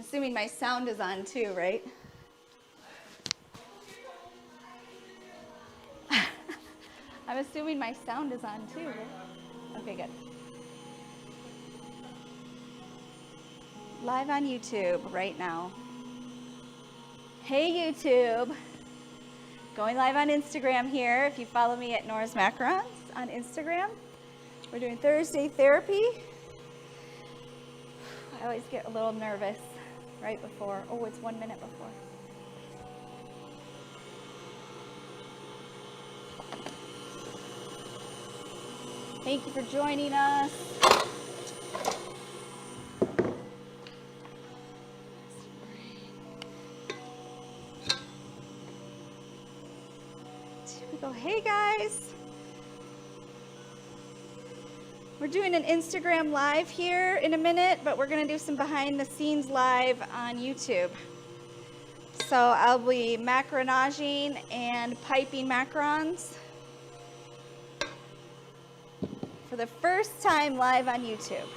assuming my sound is on too, right? I'm assuming my sound is on too, right? Okay, good. Live on YouTube right now. Hey YouTube. Going live on Instagram here. If you follow me at Nora's Macarons on Instagram. We're doing Thursday therapy. I always get a little nervous right before. Oh, it's 1 minute before. Thank you for joining us. Here we go. Hey guys. We're doing an Instagram live here in a minute, but we're going to do some behind the scenes live on YouTube. So I'll be macaronaging and piping macarons for the first time live on YouTube.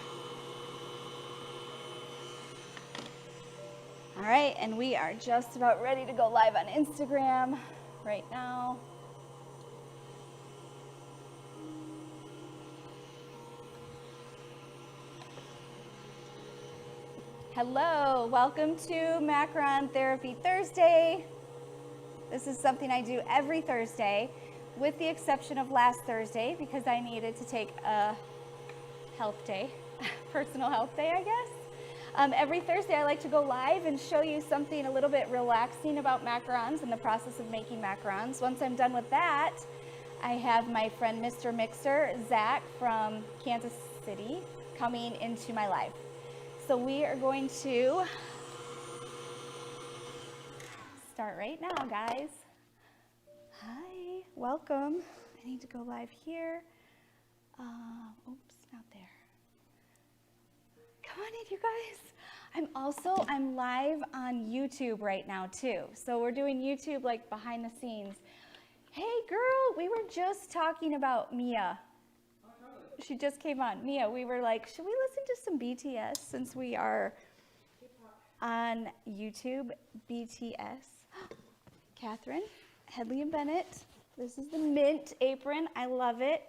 All right, and we are just about ready to go live on Instagram right now. Hello, welcome to Macaron Therapy Thursday. This is something I do every Thursday, with the exception of last Thursday, because I needed to take a health day, personal health day, I guess. Every Thursday I like to go live and show you something a little bit relaxing about macarons and the process of making macarons. Once I'm done with that, I have my friend Mr. Mixer, Zach from Kansas City, coming into my live. So we are going to start right now, guys. Hi, welcome. I need to go live here. Oops, not there. Come on in, you guys. I'm live on YouTube right now too. So we're doing YouTube like behind the scenes. Hey girl, we were just talking about Mia. She just came on. Mia, we were like, should we listen to some BTS since we are on YouTube? BTS. Catherine, Headley and Bennett. This is the mint apron. I love it.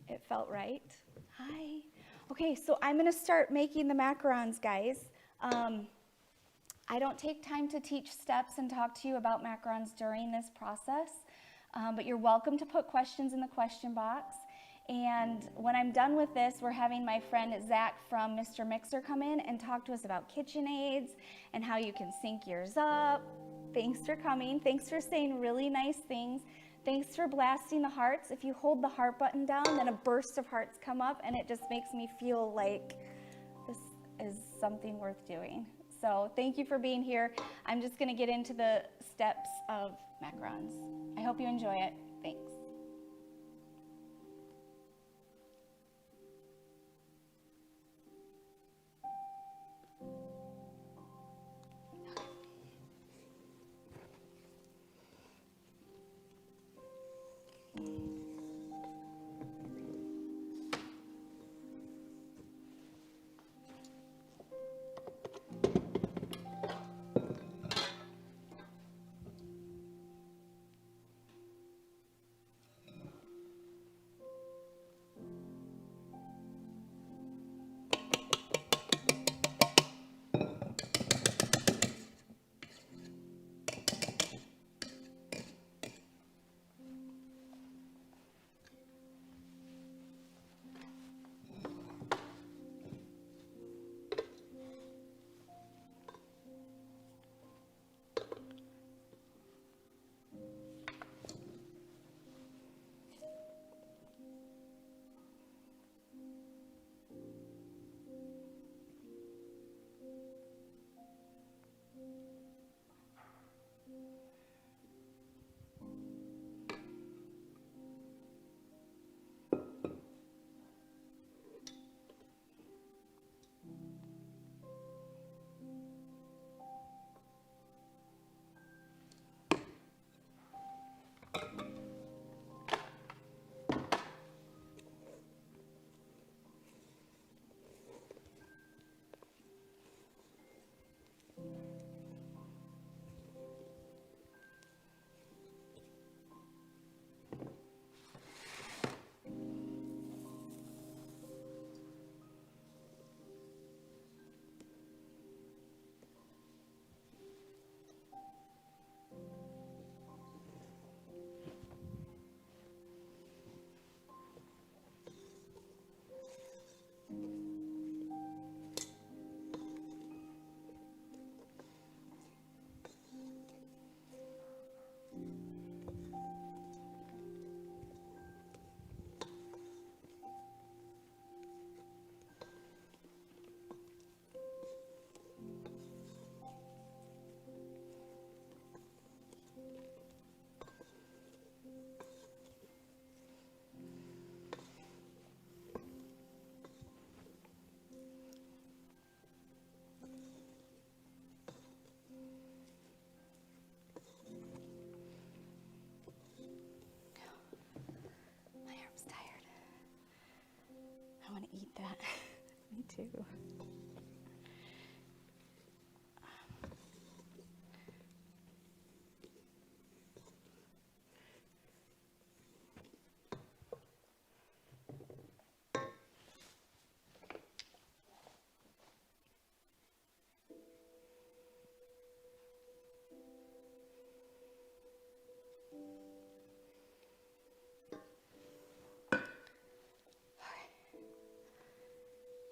It felt right. Hi. Okay, so I'm going to start making the macarons, guys. I don't take time to teach steps and talk to you about macarons during this process, but you're welcome to put questions in the question box. And when I'm done with this, we're having my friend Zach from Mr. Mixer come in and talk to us about KitchenAids and how you can sync yours up. Thanks for coming. Thanks for saying really nice things. Thanks for blasting the hearts. If you hold the heart button down, then a burst of hearts come up, and it just makes me feel like this is something worth doing. So thank you for being here. I'm just going to get into the steps of macarons. I hope you enjoy it. Thanks.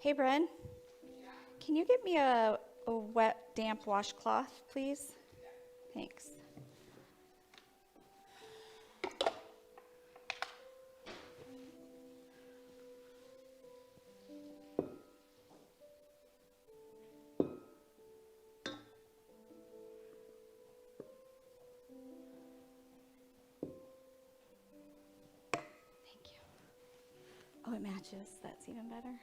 Hey, Bren, can you get me a wet, damp washcloth, please? Thanks. Thank you. Oh, it matches. That's even better.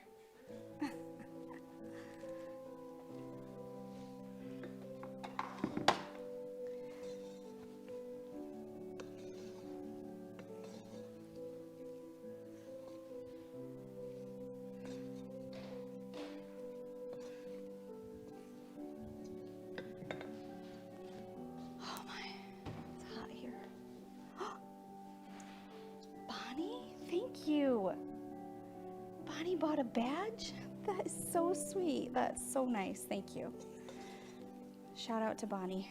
Oh my, it's hot here. Bonnie, thank you. Bonnie bought a badge? That is so sweet. That's so nice. Thank you. Shout out to Bonnie.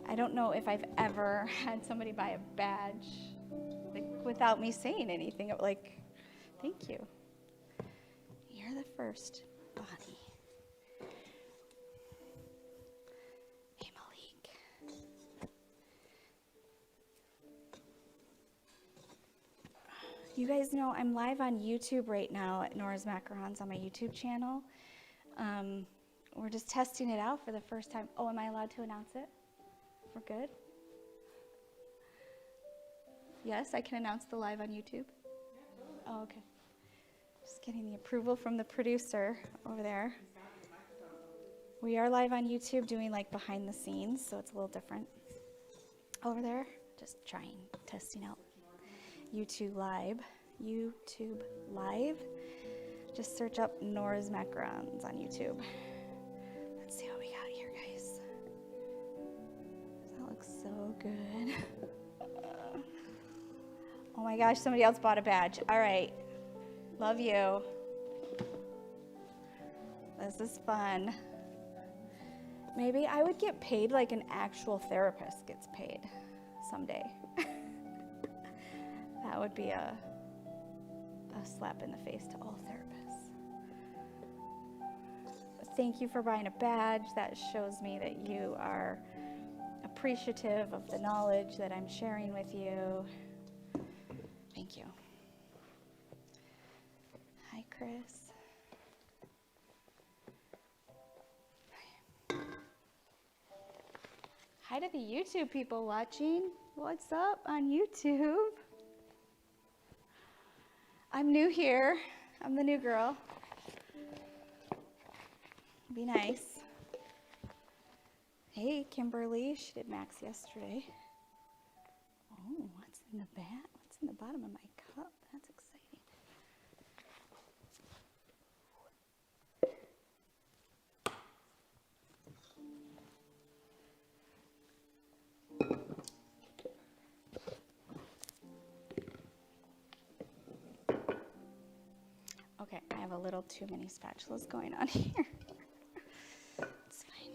I don't know if I've ever had somebody buy a badge like without me saying anything. Like, thank you. You're the first, Bonnie. Hey, Malik. You guys know I'm live on YouTube right now at Nora's Macarons on my YouTube channel. We're just testing it out for the first time. Oh, am I allowed to announce it? We're good? Yes, I can announce the live on YouTube? Oh, okay. Just getting the approval from the producer over there. We are live on YouTube doing like behind the scenes, so it's a little different. Over there, just trying, testing out YouTube Live. YouTube Live. Just search up Nora's Macarons on YouTube. Let's see what we got here, guys. That looks so good. Oh my gosh, somebody else bought a badge. All right. Love you. This is fun. Maybe I would get paid like an actual therapist gets paid someday. That would be a slap in the face to all therapists. Thank you for buying a badge. That shows me that you are appreciative of the knowledge that I'm sharing with you. Thank you. Hi, Chris. Hi to the YouTube people watching. What's up on YouTube? I'm new here. I'm the new girl. Be nice. Hey, Kimberly. She did Max yesterday. Oh, what's in the bat? What's in the bottom of my cup? That's exciting. Okay, I have a little too many spatulas going on here. It's fine.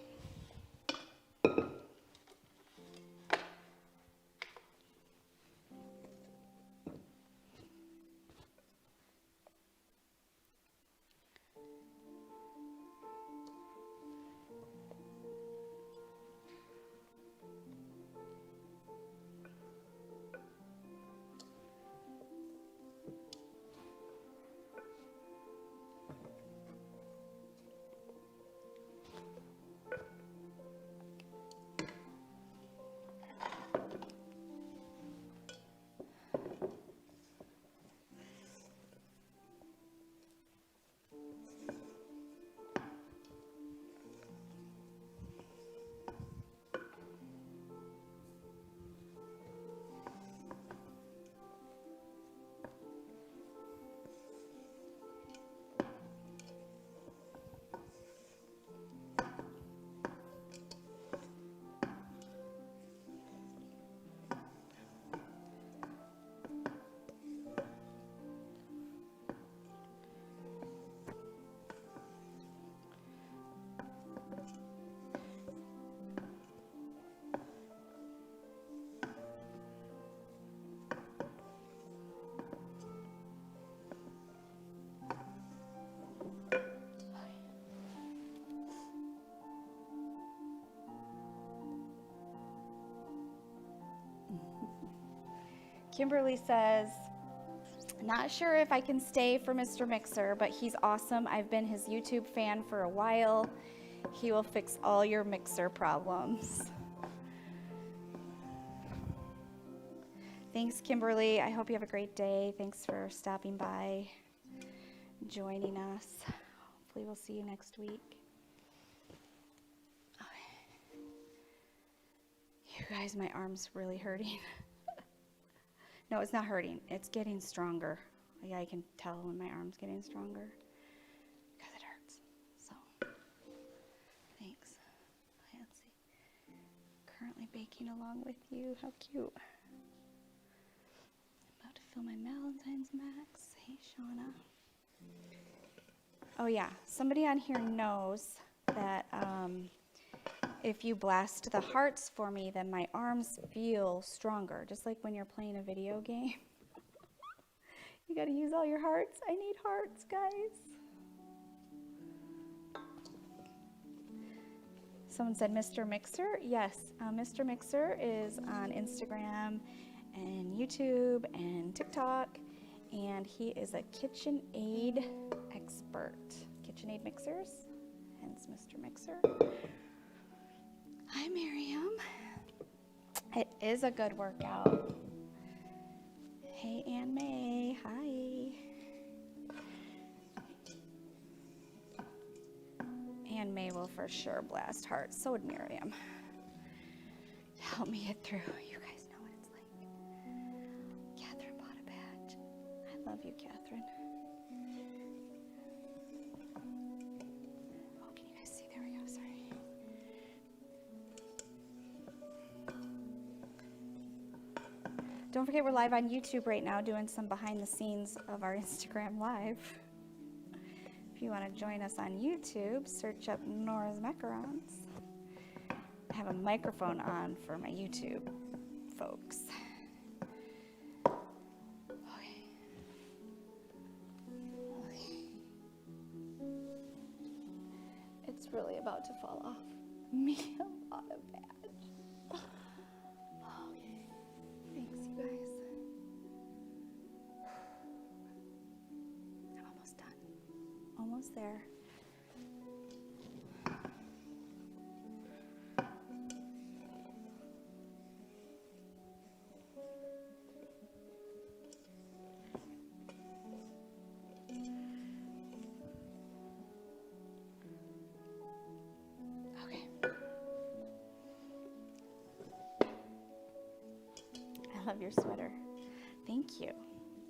Kimberly says, not sure if I can stay for Mr. Mixer, but he's awesome. I've been his YouTube fan for a while. He will fix all your mixer problems. Thanks, Kimberly. I hope you have a great day. Thanks for stopping by, joining us. Hopefully we'll see you next week. Okay. You guys, my arm's really hurting. No, it's not hurting. It's getting stronger. Yeah, I can tell when my arm's getting stronger because it hurts. So, thanks. Okay, let's see. Currently baking along with you. How cute. I'm about to fill my Valentine's Max. Hey, Shauna. Oh, yeah. Somebody on here knows that if you blast the hearts for me, then my arms feel stronger, just like when you're playing a video game. You gotta use all your hearts. I need hearts, guys. Someone said Mr. Mixer. Yes, Mr. Mixer is on Instagram and YouTube and TikTok, and he is a KitchenAid expert. KitchenAid mixers, hence Mr. Mixer. Hi, Miriam. It is a good workout. Hey, Ann May. Hi. Ann May will for sure blast hearts. So would Miriam. Help me get through. You guys know what it's like. Catherine bought a badge. I love you, Catherine. Oh, can you guys see? There we go. Sorry. Don't forget we're live on YouTube right now doing some behind the scenes of our Instagram live. If you want to join us on YouTube, search up Nora's Macarons. I have a microphone on for my YouTube folks. Okay. It's really about to fall off. Me, I bought a badge. Thanks, you guys. I'm almost done. Almost there. I love your sweater. Thank you.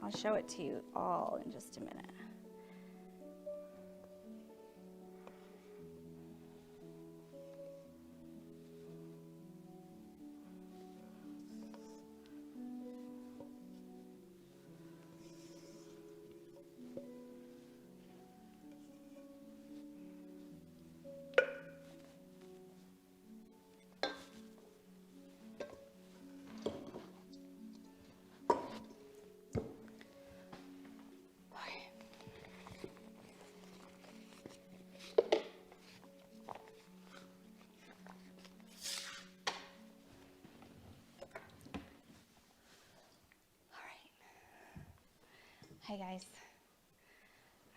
I'll show it to you all in just a minute. Hi guys.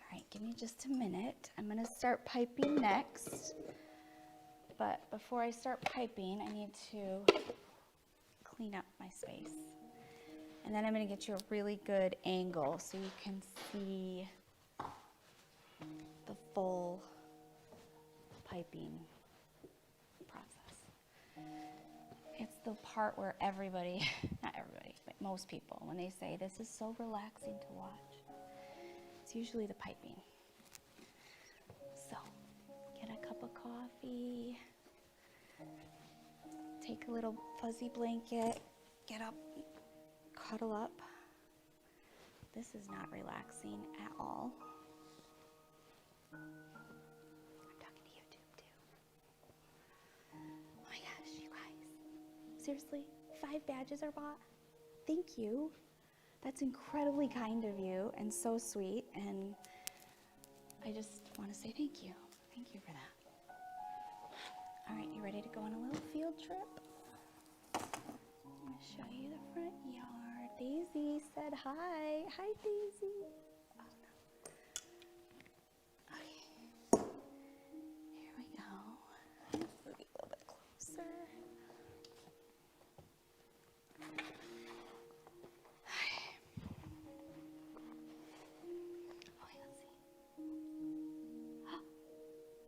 All right, give me just a minute. I'm gonna start piping next. But before I start piping, I need to clean up my space. And then I'm gonna get you a really good angle so you can see the full piping process. It's the part where everybody, not everybody, but most people, when they say this is so relaxing to watch, it's usually the piping. So, get a cup of coffee, take a little fuzzy blanket, get up, cuddle up. This is not relaxing at all. I'm talking to YouTube too. Oh my gosh, you guys. Seriously, 5 badges are bought? Thank you. That's incredibly kind of you and so sweet, and I just want to say thank you. Thank you for that. All right, you ready to go on a little field trip? I'm going to show you the front yard. These said hi. Hi, Daisy. Oh, no. Okay. Here we go. Move you a little bit closer.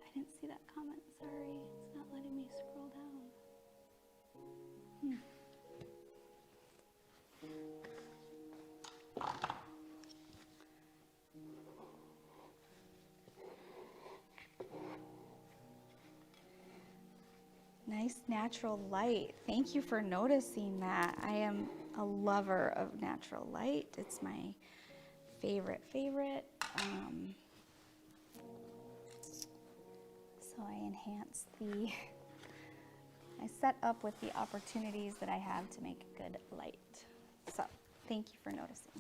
I didn't see that comment, sorry. It's not letting me scroll down. Nice natural light. Thank you for noticing that. I am a lover of natural light. It's my favorite. So I set up with the opportunities that I have to make good light. So thank you for noticing.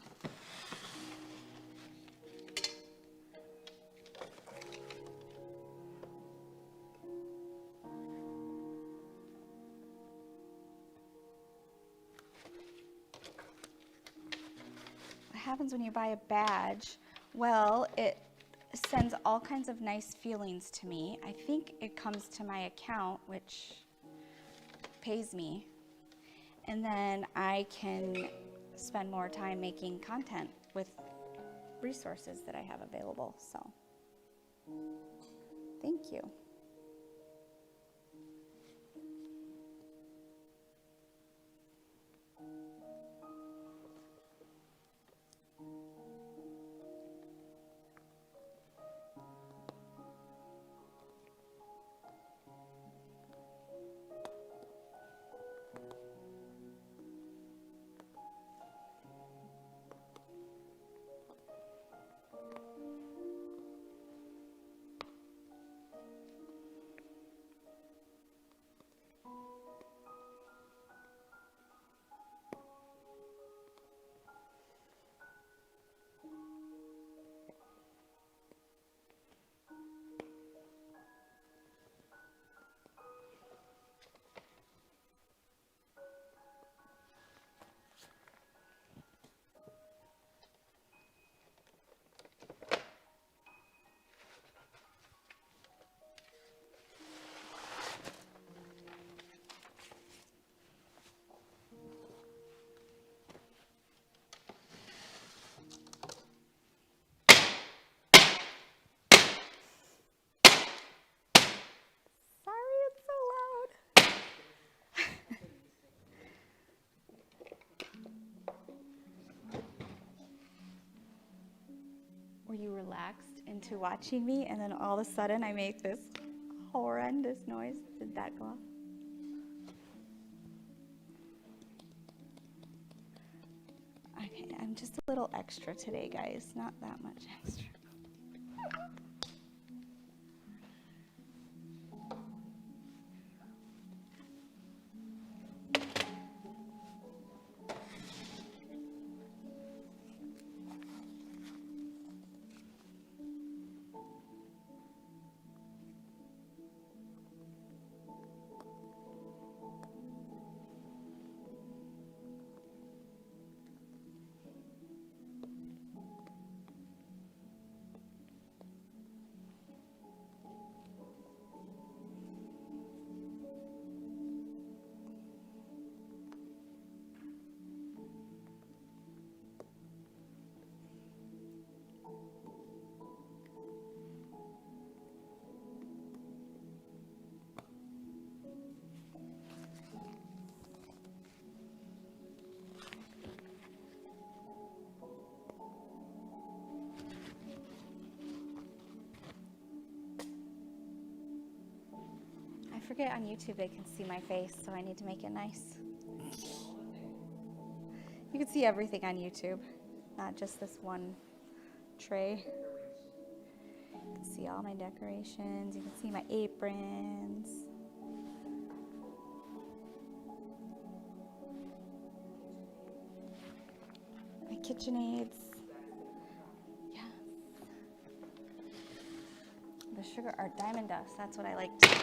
What happens when you buy a badge? Well, it sends all kinds of nice feelings to me. I think it comes to my account, which pays me, and then I can spend more time making content with resources that I have available. So thank you. Were you relaxed into watching me, and then all of a sudden I make this horrendous noise? Did that go off? Okay, I'm just a little extra today, guys. Not that much extra. I forget on YouTube they can see my face, so I need to make it nice. You can see everything on YouTube, not just this one tray. You can see all my decorations. You can see my aprons. My KitchenAids. Yes. The sugar art diamond dust, that's what I like to do.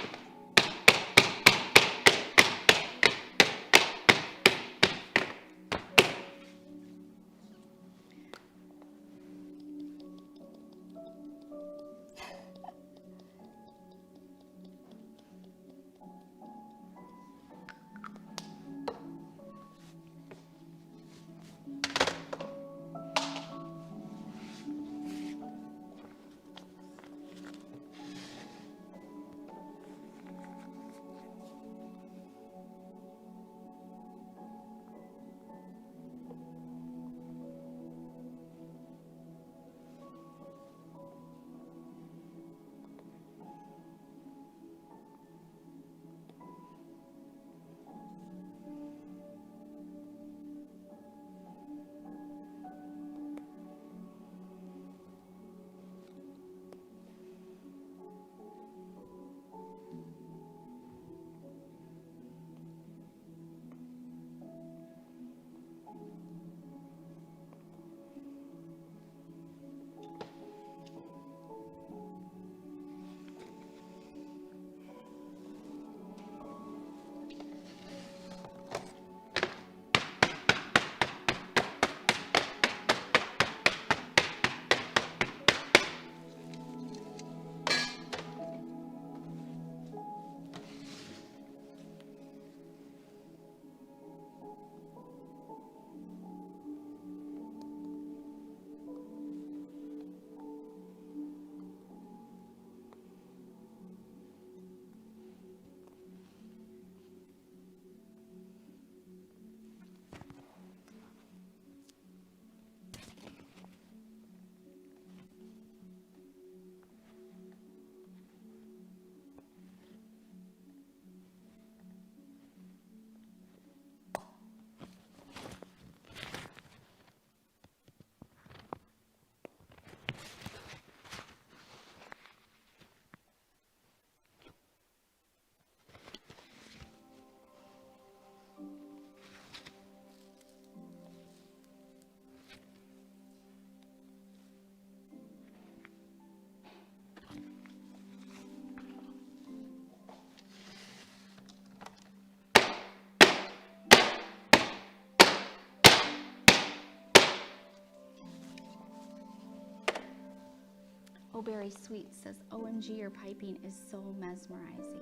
Oh Berry Sweet says, OMG, your piping is so mesmerizing.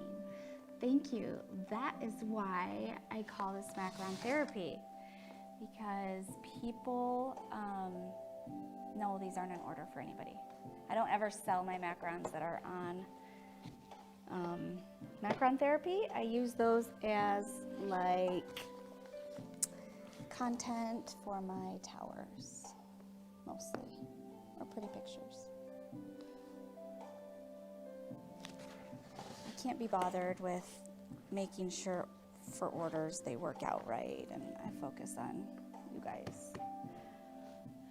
Thank you. That is why I call this macaron therapy, because people, no, these aren't in order for anybody. I don't ever sell my macarons that are on macaron therapy. I use those as like content for my towers, mostly, or pretty pictures. I can't be bothered with making sure for orders they work out right, and I focus on you guys.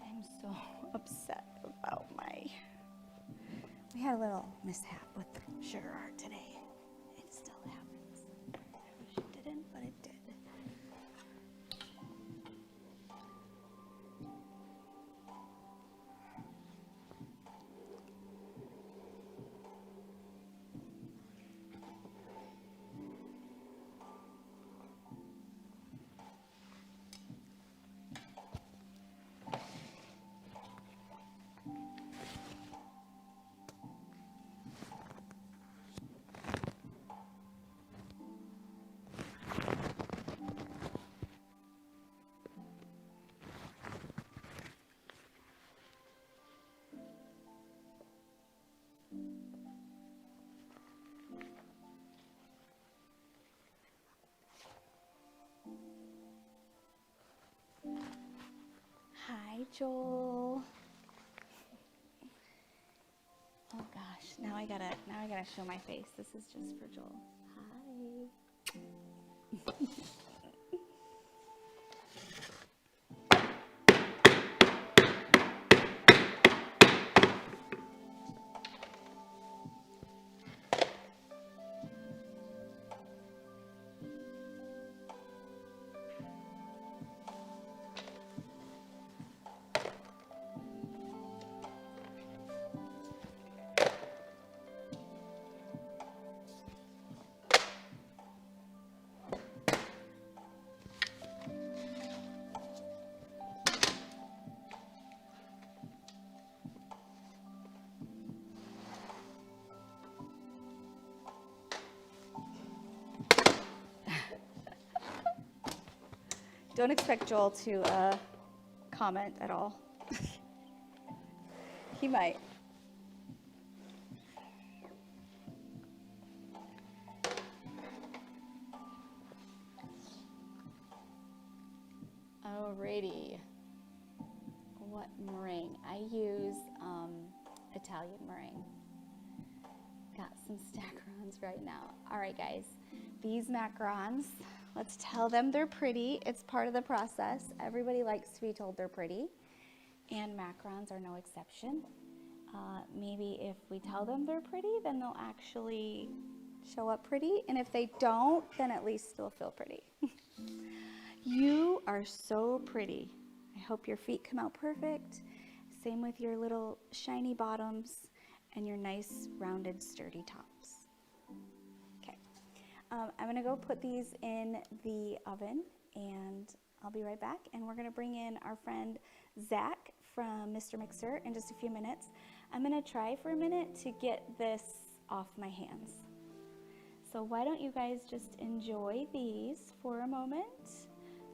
I'm so upset about we had a little mishap with the sugar art today. It still happens. I wish it didn't, but it did. Hi, Joel. Oh gosh, now I gotta show my face. This is just for Joel. Hi. Don't expect Joel to comment at all. He might. Alrighty. What meringue? I use Italian meringue. Got some macarons right now. All right, guys. These macarons, let's tell them they're pretty. It's part of the process. Everybody likes to be told they're pretty, and macarons are no exception. Maybe if we tell them they're pretty, then they'll actually show up pretty, and if they don't, then at least they'll feel pretty. You are so pretty. I hope your feet come out perfect. Same with your little shiny bottoms and your nice rounded sturdy tops. Okay, I'm gonna go put these in the oven, and I'll be right back, and we're gonna bring in our friend Zach from Mr. Mixer in just a few minutes. I'm gonna try for a minute to get this off my hands. So why don't you guys just enjoy these for a moment,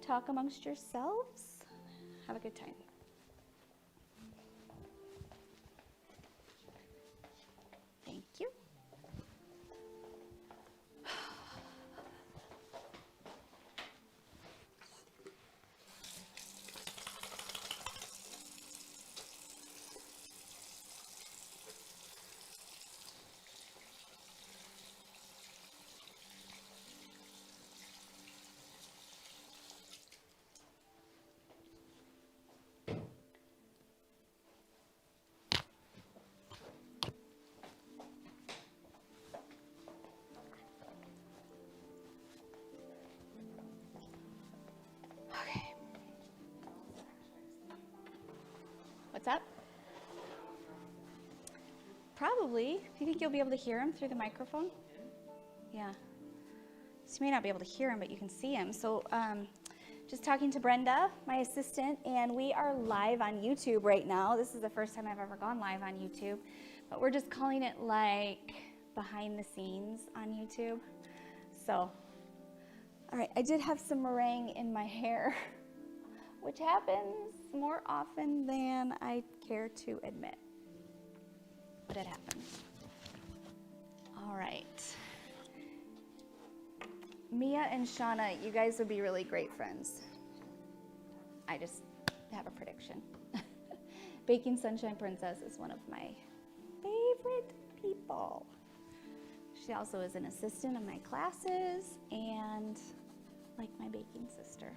talk amongst yourselves, have a good time. Thank you. What's up? Probably. Do you think you'll be able to hear him through the microphone? Yeah. So you may not be able to hear him, but you can see him. So just talking to Brenda, my assistant, and we are live on YouTube right now. This is the first time I've ever gone live on YouTube. but we're just calling it like behind the scenes on YouTube. So, all right, I did have some meringue in my hair, which happens more often than I care to admit, but it happens. All right. Mia and Shauna, you guys would be really great friends. I just have a prediction. Baking Sunshine Princess is one of my favorite people. She also is an assistant in my classes and like my baking sister.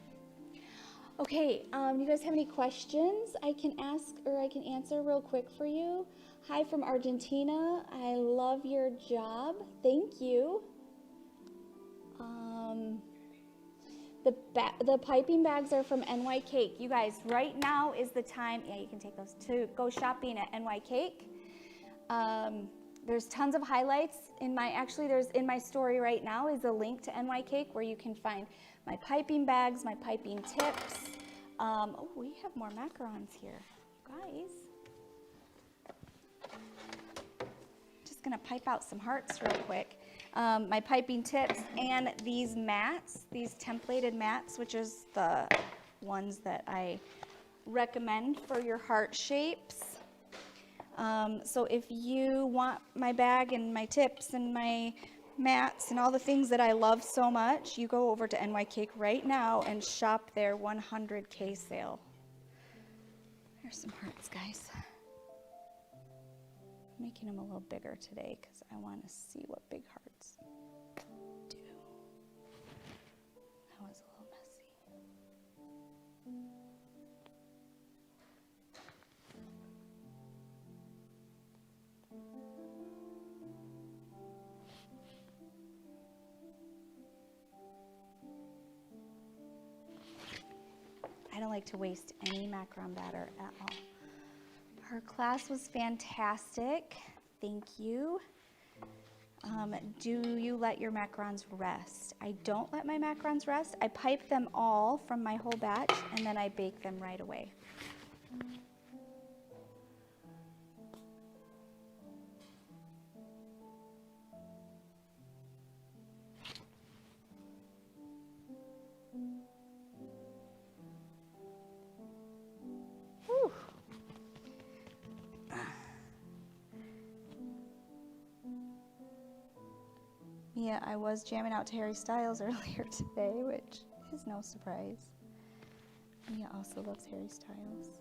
Okay, you guys have any questions I can ask or I can answer real quick for you? Hi from Argentina. I love your job. Thank you. The piping bags are from NY Cake. You guys, right now is the time, yeah, you can take those to go shopping at NY Cake. There's tons of highlights in my story right now is a link to NY Cake where you can find my piping bags, my piping tips. Oh, we have more macarons here, guys. Just gonna pipe out some hearts real quick. My piping tips and these mats, these templated mats, which is the ones that I recommend for your heart shapes. So if you want my bag and my tips and my mats and all the things that I love so much, you go over to NY Cake right now and shop their 100K sale. Here's some hearts, guys. I'm making them a little bigger today because I want to see what big hearts do. That was a little messy. I don't like to waste any macaron batter at all. Her class was fantastic. Thank you. Do you let your macarons rest? I don't let my macarons rest. I pipe them all from my whole batch and then I bake them right away. Whew. Yeah, I was jamming out to Harry Styles earlier today, which is no surprise. Mia also loves Harry Styles.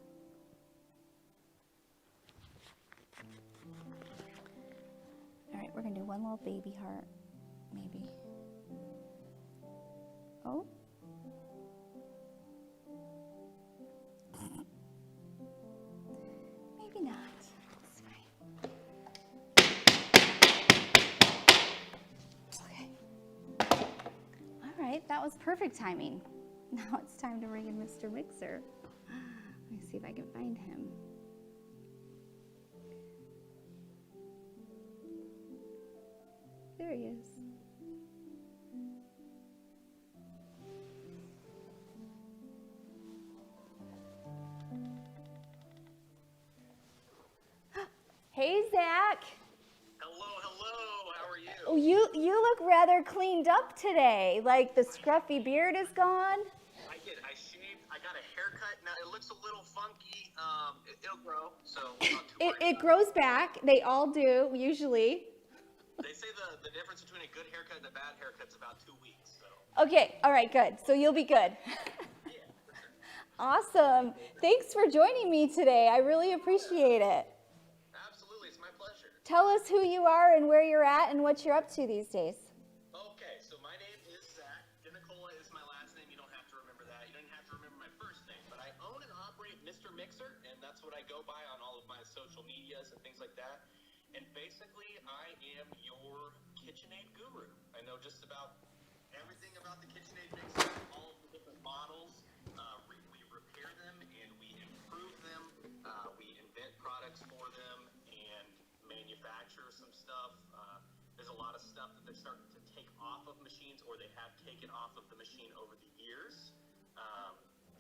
All right, we're gonna do one little baby heart, maybe. Oh. Maybe not. It's fine. Okay. All right, that was perfect timing. Now it's time to bring in Mr. Mixer. Let me see if I can find him. There he is. Hey, Zach. Hello, how are you? Oh, you look rather cleaned up today. Like the scruffy beard is gone. I did. I shaved. I got a haircut. Now it looks a little funky. It'll grow, so not too worried It about grows back. They all do, usually. They say the difference between a good haircut and a bad haircut's about 2 weeks. So. Okay, all right, good. So you'll be good. Yeah, for sure. Awesome. Thanks for joining me today. I really appreciate it. Absolutely, it's my pleasure. Tell us who you are and where you're at and what you're up to these days. Okay, so my name is Zach. Nicola is my last name. You don't have to remember that. You don't have to remember my first name. But I own and operate Mr. Mixer, and that's what I go by on all of my social medias and things like that. And basically, I am your KitchenAid guru. I know just about everything about the KitchenAid mixer, all of the different models. We repair them and we improve them. We invent products for them and manufacture some stuff. There's a lot of stuff that they're starting to take off of machines or they have taken off of the machine over the years.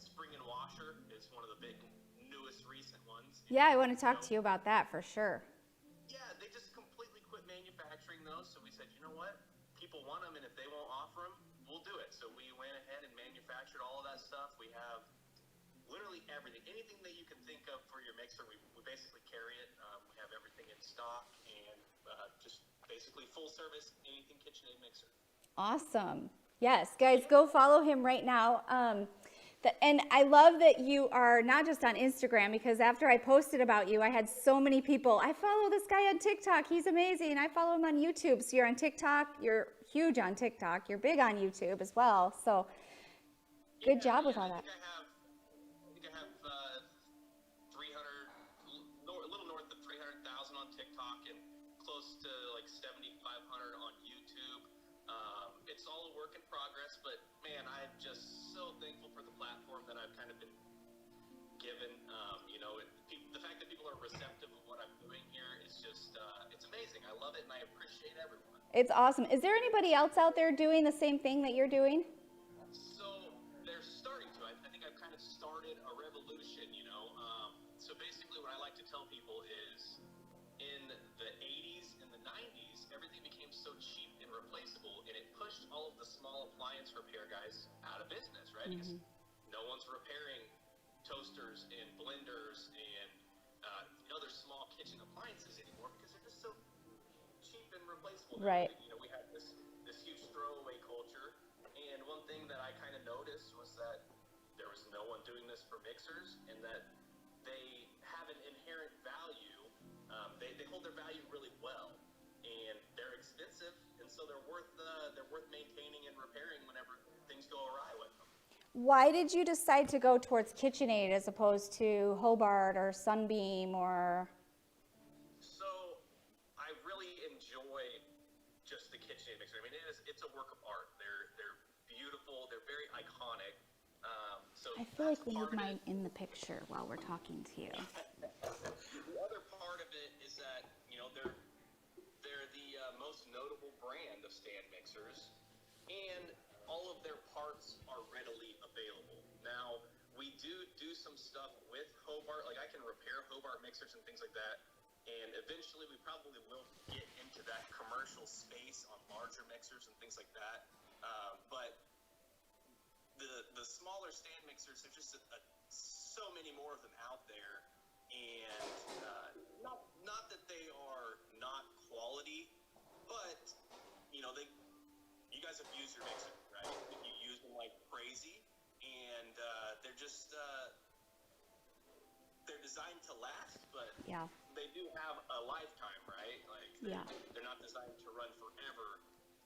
Spring and washer is one of the big, newest, recent ones. Yeah, I want to talk to you about that for sure. Yeah, So we said, you know what? People want them, and if they won't offer them, we'll do it. So we went ahead and manufactured all of that stuff. We have literally everything, anything that you can think of for your mixer. We basically carry it. We have everything in stock, and just basically full service, anything KitchenAid mixer. Awesome. Yes, guys, go follow him right now. And I love that you are not just on Instagram, because after I posted about you, I had so many people. I follow this guy on TikTok. He's amazing. I follow him on YouTube. So you're on TikTok. You're huge on TikTok. You're big on YouTube as well. So good job with all that. I think I have 300, a little north of 300,000 on TikTok and close to like 7,500 on YouTube. It's all a work in progress, but man, I'm just so thankful for the platform that I've kind of been given. The fact that people are receptive of what I'm doing here is just, it's amazing. I love it, and I appreciate everyone. It's awesome. Is there anybody else out there doing the same thing that you're doing? So they're starting to. I think I've kind of started a revolution, So basically what I like to tell people is in the 80s and the 90s, everything became so cheap and replaceable, and it pushed all of the small appliance repair guys out of business, right? Because no one's repairing toasters and blenders and other small kitchen appliances anymore because they're just so cheap and replaceable. Right. We had this huge throwaway culture, and one thing that I kind of noticed was that there was no one doing this for mixers, and that they have an inherent value. They hold their value really well, and they're expensive, and so they're worth maintaining and repairing whenever things go awry with them. Why did you decide to go towards KitchenAid as opposed to Hobart or Sunbeam or? So I really enjoy just the KitchenAid mixer. I mean, it's a work of art. They're beautiful. They're very iconic. I feel like we have mine in the picture while we're talking to you. The other part of it is that they're the most notable brand of stand mixers, and all of their parts are readily available. Now, we do some stuff with Hobart, like I can repair Hobart mixers and things like that, and eventually we probably will get into that commercial space on larger mixers and things like that. But the smaller stand mixers, there's just so many more of them out there, and not that they are not quality, but you guys have used your mixer, right? You use them like crazy, and they're just they're designed to last, but they do have a lifetime, right? Like they're not designed to run forever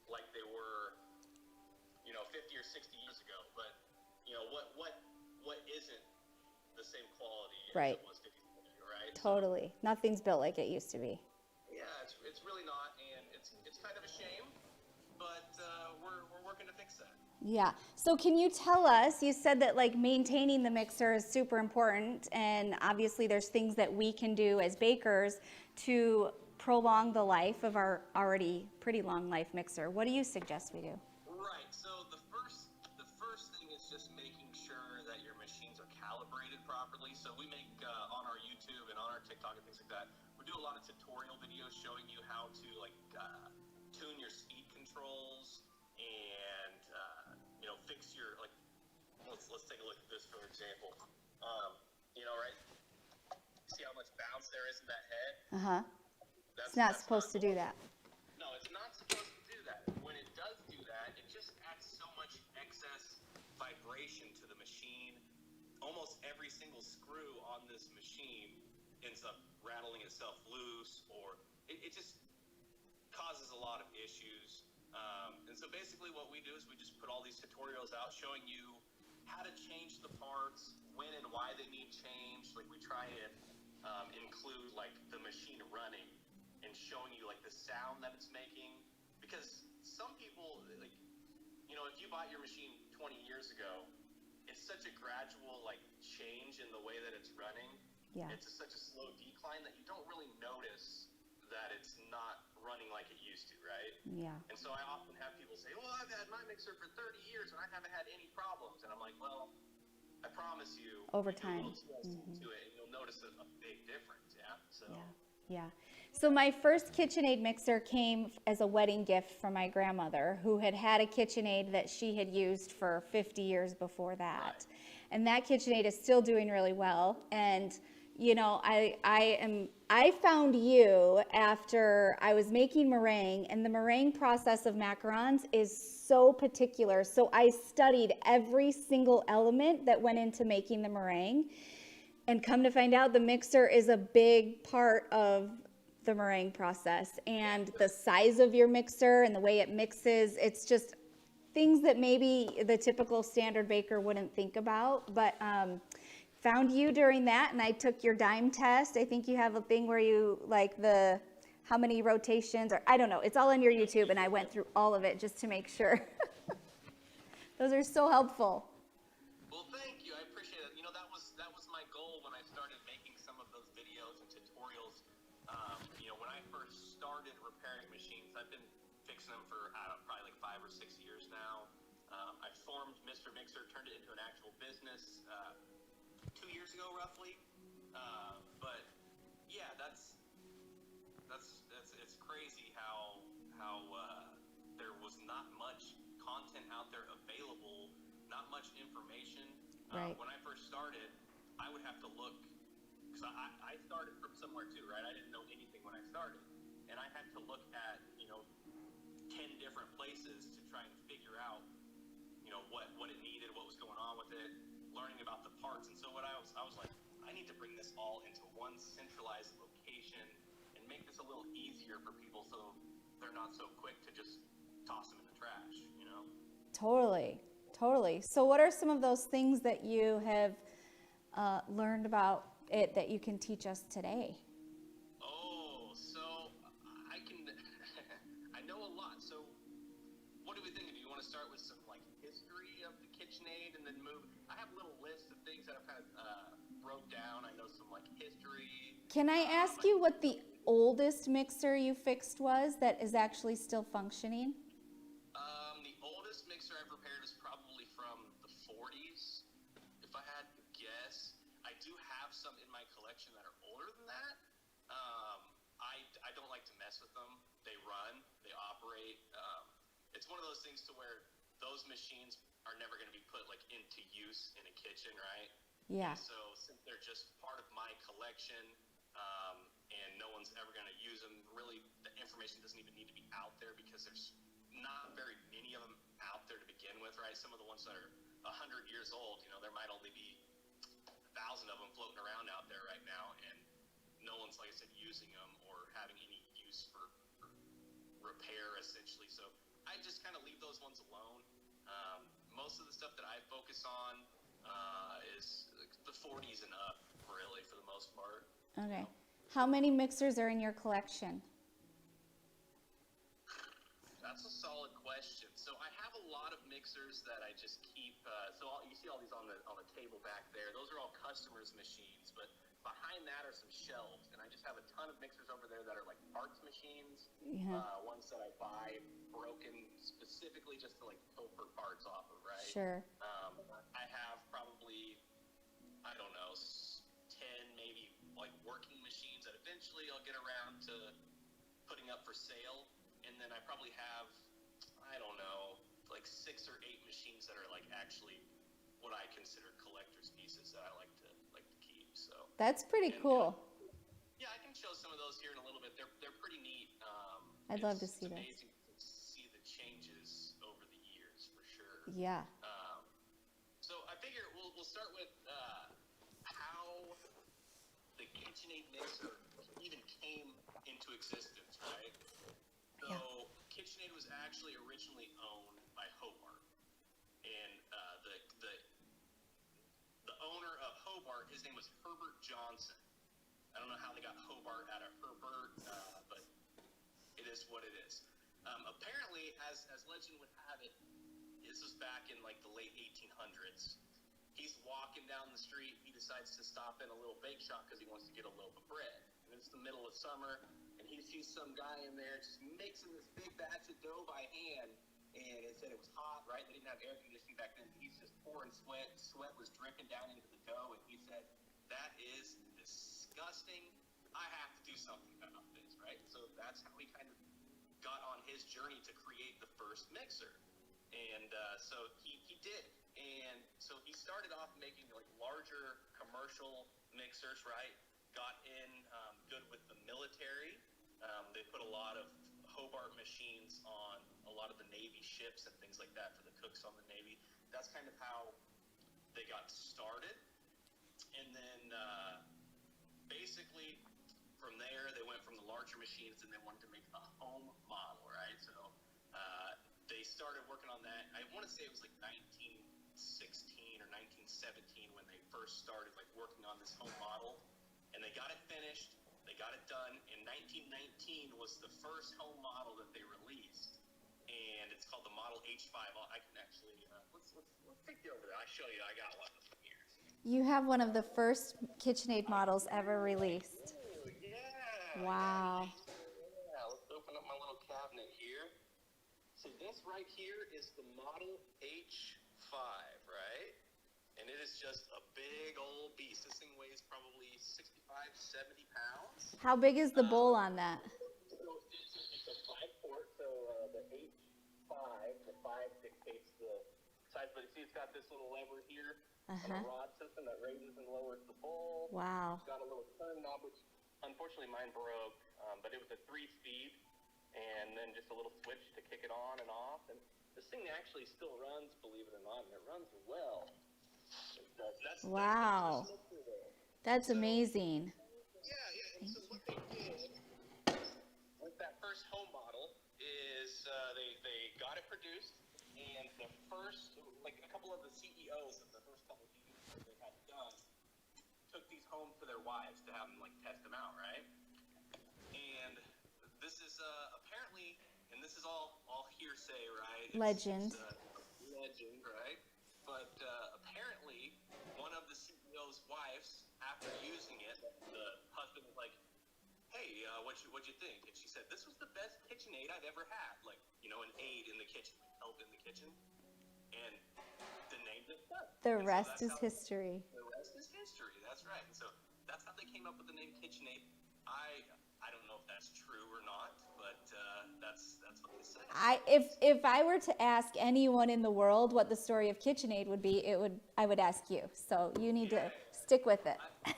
like they were 50 or 60 years ago. But what isn't the same quality as it was 50 years ago, right? Totally. Nothing's built like it used to be. Yeah, it's really not, and it's kind of a shame, but we're working to fix that. Yeah. So can you tell us, you said that like maintaining the mixer is super important, and obviously there's things that we can do as bakers to prolong the life of our already pretty long life mixer. What do you suggest we do? Right. So the first thing is just making sure that your machines are calibrated properly. So we make on our YouTube and on our TikTok and things like that, we do a lot of tutorial videos showing you how to tune your speed controls and fix your let's take a look at this for example. Right? See how much bounce there is in that head? It's not supposed to do that. No, it's not supposed to do that. When it does do that, it just adds so much excess vibration to the machine. Almost every single screw on this machine ends up rattling itself loose, or it just causes a lot of issues. And so basically what we do is we just put all these tutorials out showing you how to change the parts, when and why they need changed. Like we try and include like the machine running and showing you like the sound that it's making, because some people if you bought your machine 20 years ago, it's such a gradual change in the way that it's running. It's such a slow decline that you don't really notice that it's not running like it used to, right? And so I often have people say, well, I've had my mixer for 30 years and I haven't had any problems. And I'm like, well, I promise you, over time, to it, and you'll notice a big difference. So my first KitchenAid mixer came as a wedding gift from my grandmother, who had had a KitchenAid that she had used for 50 years before that. Right. And that KitchenAid is still doing really well. And you know, I found you after I was making meringue, and the meringue process of macarons is so particular. So I studied every single element that went into making the meringue. And come to find out, the mixer is a big part of the meringue process, and the size of your mixer and the way it mixes, it's just things that maybe the typical standard baker wouldn't think about. But found you during that, and I took your dime test. I think you have a thing where you like how many rotations, or I don't know, it's all on your YouTube, and I went through all of it just to make sure. Those are so helpful. Well, thank you. I appreciate it. You know, that was my goal when I started making some of those videos and tutorials. You know, when I first started repairing machines, I've been fixing them for, I don't know, probably like 5 or 6 years now. I formed Mr. Mixer, turned it into an actual business 2 years ago, roughly. But yeah, it's crazy how there was not much content out there available, not much information. Right. When I first started, I would have to look, because I started from somewhere too, right? I didn't know anything when I started, and I had to look at 10 different places to try and figure out what it needed, what was going on with it, learning about the parts. And so I was like, I need to bring this all into one centralized location and make this a little easier for people, so they're not so quick to just toss them in the trash, Totally. So what are some of those things that you have learned about it that you can teach us today? Oh, so I can, I know a lot. So what do we think? Do you want to start with some history of the KitchenAid and then move? I have a little list of things that I've kind of wrote down. I know some history. Can I ask you what the oldest mixer you fixed was that is actually still functioning? The oldest mixer I've repaired is probably from the 40s, if I had to guess. I do have some in my collection that are older than that. I don't like to mess with them. They run, they operate. It's one of those things to where those machines are never going to be put into use in a kitchen, right? Yeah. And so since they're just part of my collection, and no one's ever going to use them, really the information doesn't even need to be out there because there's not very many of them out there to begin with, right? Some of the ones that are 100 years old, there might only be 1,000 of them floating around out there right now, and no one's, like I said, using them or having any use for repair, essentially. So I just kind of leave those ones alone. Most of the stuff that I focus on is the 40s and up, really, for the most part. Okay. How many mixers are in your collection? That's a solid question. So I have a lot of mixers that I just keep. You see all these on the table back there. Those are all customers' machines, but behind that are some shelves, and I just have a ton of mixers over there that are parts machines. Yeah. Ones that I buy broken specifically just to pilfer parts off of, right? Sure. I have probably, I don't know, 10 maybe working machines that eventually I'll get around to putting up for sale. And then I probably have, I don't know, 6 or 8 machines that are actually what I consider collector's pieces that I like to keep. So That's pretty cool. Yeah, I can show some of those here in a little bit. They're pretty neat. I'd love to see It's that. amazing to see the changes over the years, for sure. Yeah. So I figure we'll start with how the KitchenAid mixer even came into existence, right? So KitchenAid was actually originally owned by Hobart, and the owner of Hobart, his name was Herbert Johnson. I don't know how they got Hobart out of Herbert, but it is what it is. Apparently, as legend would have it, this was back in the late 1800s. He's walking down the street. He decides to stop in a little bake shop because he wants to get a loaf of bread. And it's the middle of summer, and he sees some guy in there just mixing this big batch of dough by hand. And it said it was hot, right? They didn't have air conditioning back then. He's just pouring sweat. Sweat was dripping down into the dough, and he said, "That is disgusting. I have to do something about this, right? So that's how he kind of got on his journey to create the first mixer. And so he did. And so he started off making like larger commercial mixers, right? Got in good with the military. They put a lot of Hobart machines on a lot of the Navy ships and things like that for the cooks on the Navy. That's kind of how they got started. And then basically from there, they went from the larger machines and they wanted to make a home model, right? So they started working on that. I want to say it was like 1916 or 1917 when they first started like working on this home model, and they got it finished. They got it done. In 1919 was the first home model that they released, and it's called the Model H5. I can actually let's take you over there. I'll show you. I got one of them here. You have one of the first KitchenAid models ever released. Oh, yeah. Wow. Yeah, let's open up my little cabinet here. So this right here is the Model H5, right? And it is just a big old beast. This thing weighs probably 65, 70 pounds. How big is the bowl on that? So it's a 5-quart, so the H5, the 5 dictates the size. But you see it's got this little lever here, and a rod system that raises and lowers the bowl. Wow. It's got a little turn knob, which unfortunately mine broke, but it was a 3-speed. And then just a little switch to kick it on and off. And this thing actually still runs, believe it or not, and it runs well. Wow. That's amazing. Yeah. And so what they did with that first home model is they got it produced, and the first, like a couple of the CEOs of the first couple of units that they had done took these home to their wives to have them like test them out, right? And this is apparently, and this is all hearsay, right? Legend. It's legend, right? But apparently, one of the CEO's wives, after using it, the husband was like, "Hey, what'd you think?" And she said, "This was the best KitchenAid I've ever had. Like, you know, an aid in the kitchen, like help in the kitchen." And the name just stuck. The rest is history. The rest is history. That's right. And so that's how they came up with the name KitchenAid. I don't know if that's true or not, but that's what they say. If I were to ask anyone in the world what the story of KitchenAid would be, I would ask you. So you need to stick with it. I've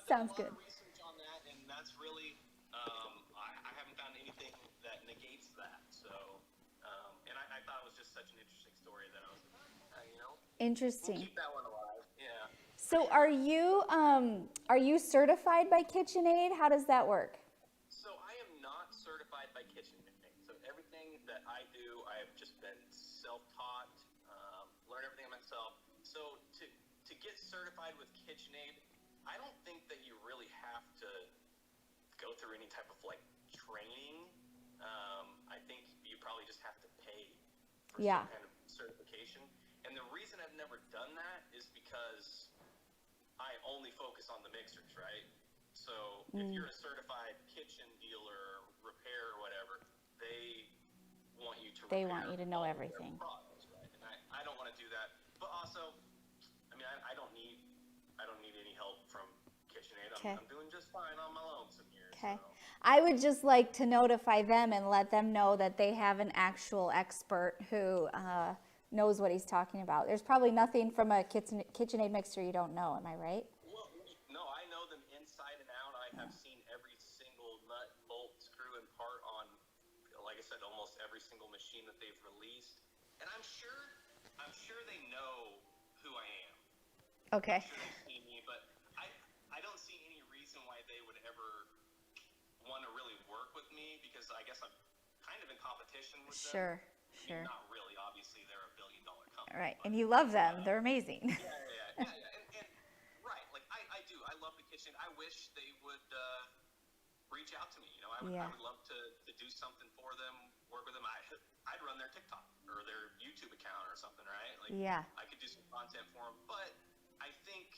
Sounds done a lot good. of research on that, and that's really I haven't found anything that negates that. So and I thought it was just such an interesting story that I was like, Interesting. we'll keep that one alive. Yeah. So are you certified by KitchenAid? How does that work? So I am not certified by KitchenAid. So everything that I do, I have just been self-taught, learn everything myself. So to get certified with KitchenAid, I don't think that you really have to go through any type of like training. I think you probably just have to pay for some kind of certification. And the reason I've never done that is because I only focus on the mixers, right? So if you're a certified kitchen dealer, repair or whatever, they want you to know everything. Products, right? And I don't want to do that. But also, I mean, I don't need any help from KitchenAid. I'm doing just fine on my lonesome here. Okay. So. I would just like to notify them and let them know that they have an actual expert who knows what he's talking about. There's probably nothing from a KitchenAid mixer you don't know. Am I right? Well, no, I know them inside and out. I have seen every single nut, bolt, screw, and part on, like I said, almost every single machine that they've released. And I'm sure they know who I am. Okay. I'm sure they've seen me, but I don't see any reason why they would ever want to really work with me, because I guess I'm kind of in competition with them. Sure. I mean, not really, obviously, they're $1 billion company. All right, and you love them. They're amazing. Yeah. And right, like I do. I love the kitchen. I wish they would reach out to me. I would love to do something for them, work with them. I'd run their TikTok or their YouTube account or something, right? Like, I could do some content for them. But I think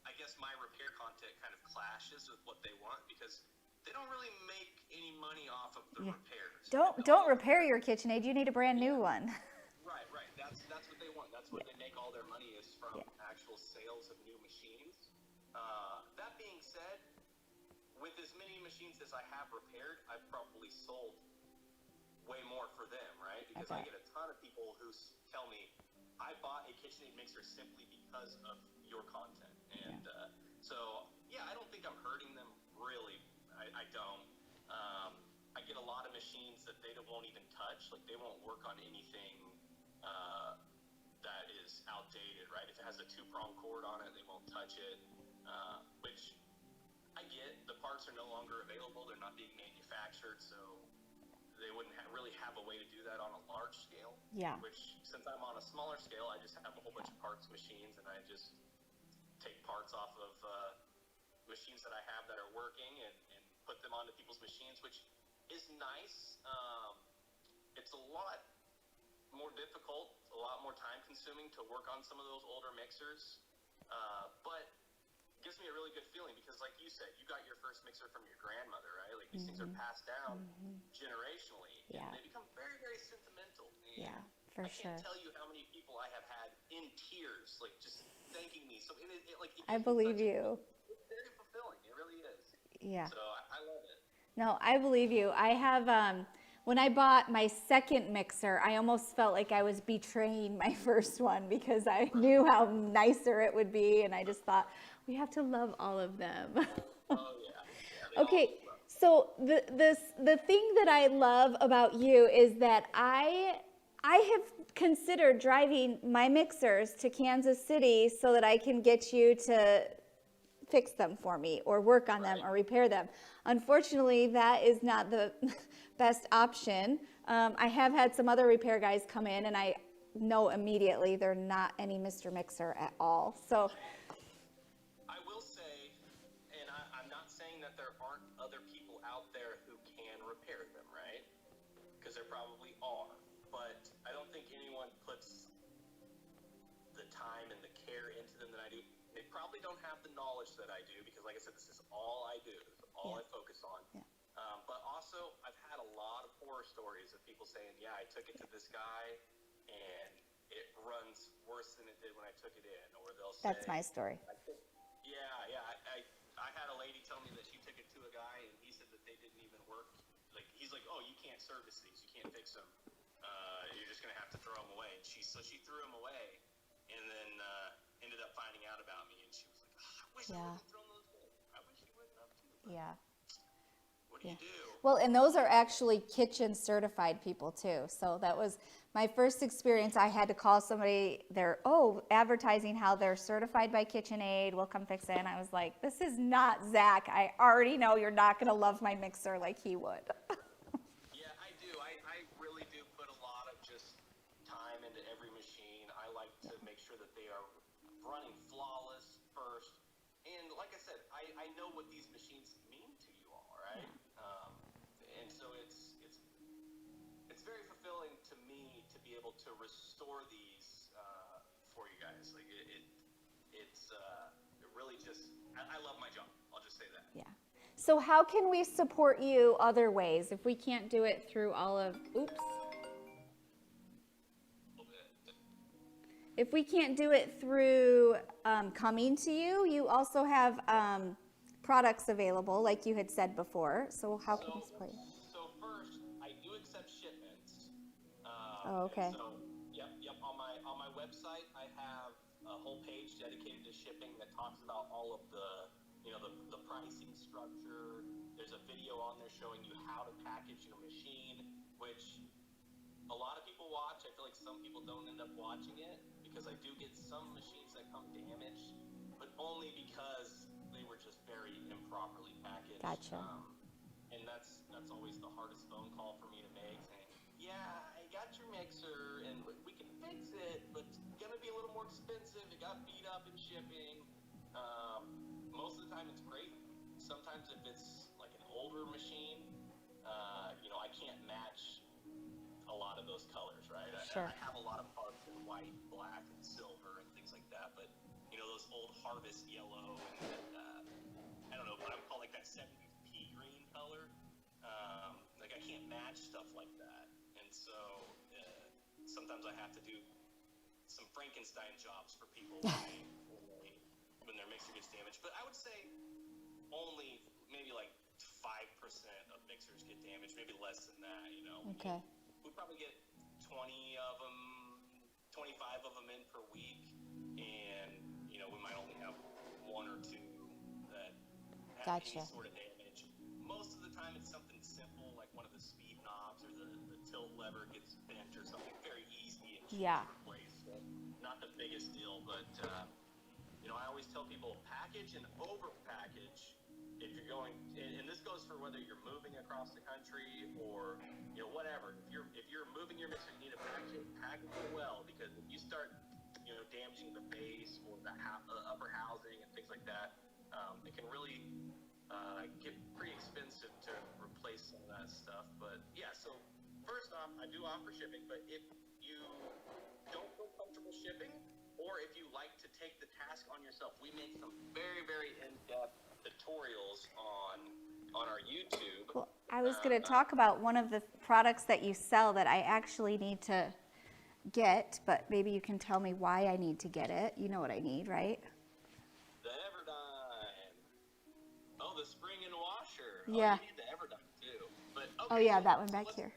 I guess my repair content kind of clashes with what they want, because they don't really make any money off of the repairs. Don't repair your KitchenAid. You need a brand new one. Right. That's what they want. That's what they make all their money is from actual sales of new machines. That being said, with as many machines as I have repaired, I've probably sold way more for them, right? Because I get a ton of people who tell me, I bought a KitchenAid mixer simply because of your content. And so, yeah, I don't think I'm hurting them, really. I don't. I get a lot of machines that they won't even touch. Like, they won't work on anything that is outdated, right? If it has a 2-prong cord on it, they won't touch it, which I get. The parts are no longer available. They're not being manufactured, so they wouldn't really have a way to do that on a large scale. Yeah. Which, since I'm on a smaller scale, I just have a whole bunch of parts machines, and I just take parts off of machines that I have that are working and put them onto people's machines, which is nice. It's a lot more difficult, a lot more time consuming to work on some of those older mixers, but it gives me a really good feeling because, like you said, you got your first mixer from your grandmother, right? Like, these things are passed down generationally, and they become very, very sentimental. And for I can't sure. tell you how many people I have had in tears, like, just thanking me. So I believe you. It's very fulfilling. It really is. Yeah. So I love it. No, I believe you. I have, when I bought my second mixer, I almost felt like I was betraying my first one because I knew how nicer it would be. And I just thought, we have to love all of them. Oh, yeah. Okay, so the thing that I love about you is that I have considered driving my mixers to Kansas City so that I can get you to fix them for me or work on them or repair them. Unfortunately, that is not the best option. I have had some other repair guys come in and I know immediately they're not any Mr. Mixer at all. So I will say, and I'm not saying that there aren't other people out there who can repair them, right? Because there probably are. But I don't think anyone puts the time and the care into them that I do. They probably don't have the knowledge that I do because, like I said, this is all I do. This is all I focus on. Yeah. But also, I've had a lot of horror stories of people saying, yeah, I took it to this guy and it runs worse than it did when I took it in. Or they'll say... That's my story. I had a lady tell me that she took it to a guy and he said that they didn't even work. Like, he's like, oh, you can't service these. You can't fix them. You're just going to have to throw them away. And she threw them away and then ended up finding out about me. And she was like, oh, I wish I would have thrown those away. I wish you wouldn't have too. Yeah. What do you do? Well, and those are actually kitchen certified people too. So that was my first experience. I had to call somebody, they're advertising how they're certified by KitchenAid, will come fix it. And I was like, this is not Zach. I already know you're not going to love my mixer like he would. Yeah, I do. I really do put a lot of just time into every machine. I like to make sure that they are running flawless first. And like I said, I know what these machines mean to you all, right? And so it's very fulfilling to me to be able to restore these for you guys. Like it's really just I love my job. I'll just say that. Yeah. So how can we support you other ways if we can't do it through all of If we can't do it through coming to you, you also have products available, like you had said before. So how can we support you? So first, I do accept shipments. Okay. So, yep. On my website, I have a whole page dedicated to shipping that talks about all of the pricing structure. There's a video on there showing you how to package your machine, which a lot of people watch. I feel like some people don't end up watching it because I do get some machines that come damaged, but only because they were just very improperly packaged. Gotcha. And that's always the hardest phone call for me to make, saying, yeah, I got your mixer and we can fix it, but it's gonna be a little more expensive. It got beat up in shipping. Most of the time it's great. Sometimes if it's like an older machine, I can't match a lot of those colors, right? Sure. I have a lot of parts in white, black, and silver and things like that, but those old harvest yellow and I don't know what I would call like that 70s pea green color. Like I can't match stuff like that, and so sometimes I have to do some Frankenstein jobs for people when when their mixer gets damaged. But I would say only maybe like 5% of mixers get damaged, maybe less than that, you know. Okay. We probably get 20 of them, 25 of them in per week, and, you know, we might only have 1 or 2 that have any sort of damage. Most of the time it's something simple, like one of the speed knobs or the tilt lever gets bent or something very easy and cheap to replace. So not the biggest deal, but, you know, I always tell people package and over package if you're going, and this goes for whether you're moving across the country or, you know, whatever. If you're moving your mixer, you need to package it well, because if you start, you know, damaging the base or the upper housing and things like that, it can really get pretty expensive to replace some of that stuff. But yeah, so first off, I do offer shipping, but if you don't feel comfortable shipping, or if you like to take the task on yourself, we make some very, very in-depth tutorials on our YouTube. Well, I was going to talk about one of the products that you sell that I actually need to get, but maybe you can tell me why I need to get it. You know what I need, right? The Everdyne. Oh, the spring and washer. Yeah. Oh, you need the Everdyne too. But okay, oh yeah, that one back here.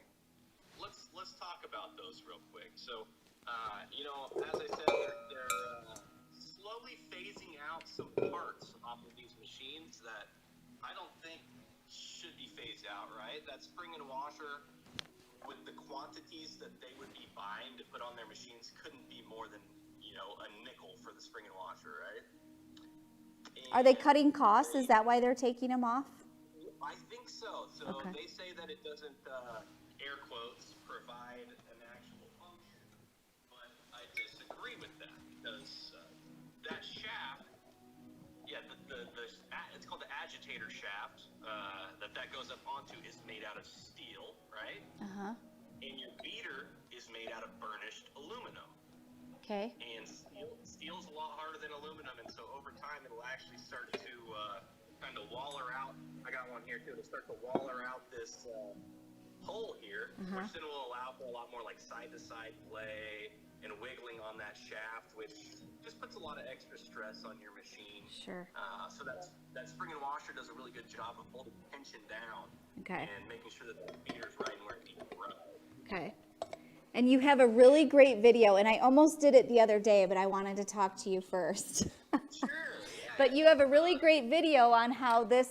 Let's talk about those real quick. So, you know, as I said, they're slowly phasing out some parts off of these machines that I don't think should be phased out, right? That spring and washer, with the quantities that they would be buying to put on their machines, couldn't be more than, you know, a nickel for the spring and washer, right? And are they cutting costs? Is that why they're taking them off? I think so. So okay. They say that it doesn't, air quotes, provide an actual function, but I disagree with that, because that shaft, yeah, it's called the agitator shaft, that goes up onto is made out of steel, right? Uh-huh. And your beater is made out of burnished aluminum. Okay. And steel's a lot harder than aluminum, and so over time it'll actually start to kind of waller out. I got one here too. It'll start to waller out this hole here, which then will allow for a lot more like side-to-side play and wiggling on that shaft, which just puts a lot of extra stress on your machine. Sure. So that spring and washer does a really good job of holding tension down and making sure that the beater's right and where it needs to run. Okay. And you have a really great video, and I almost did it the other day, but I wanted to talk to you first. Sure. Yeah. But you have a really great video on how this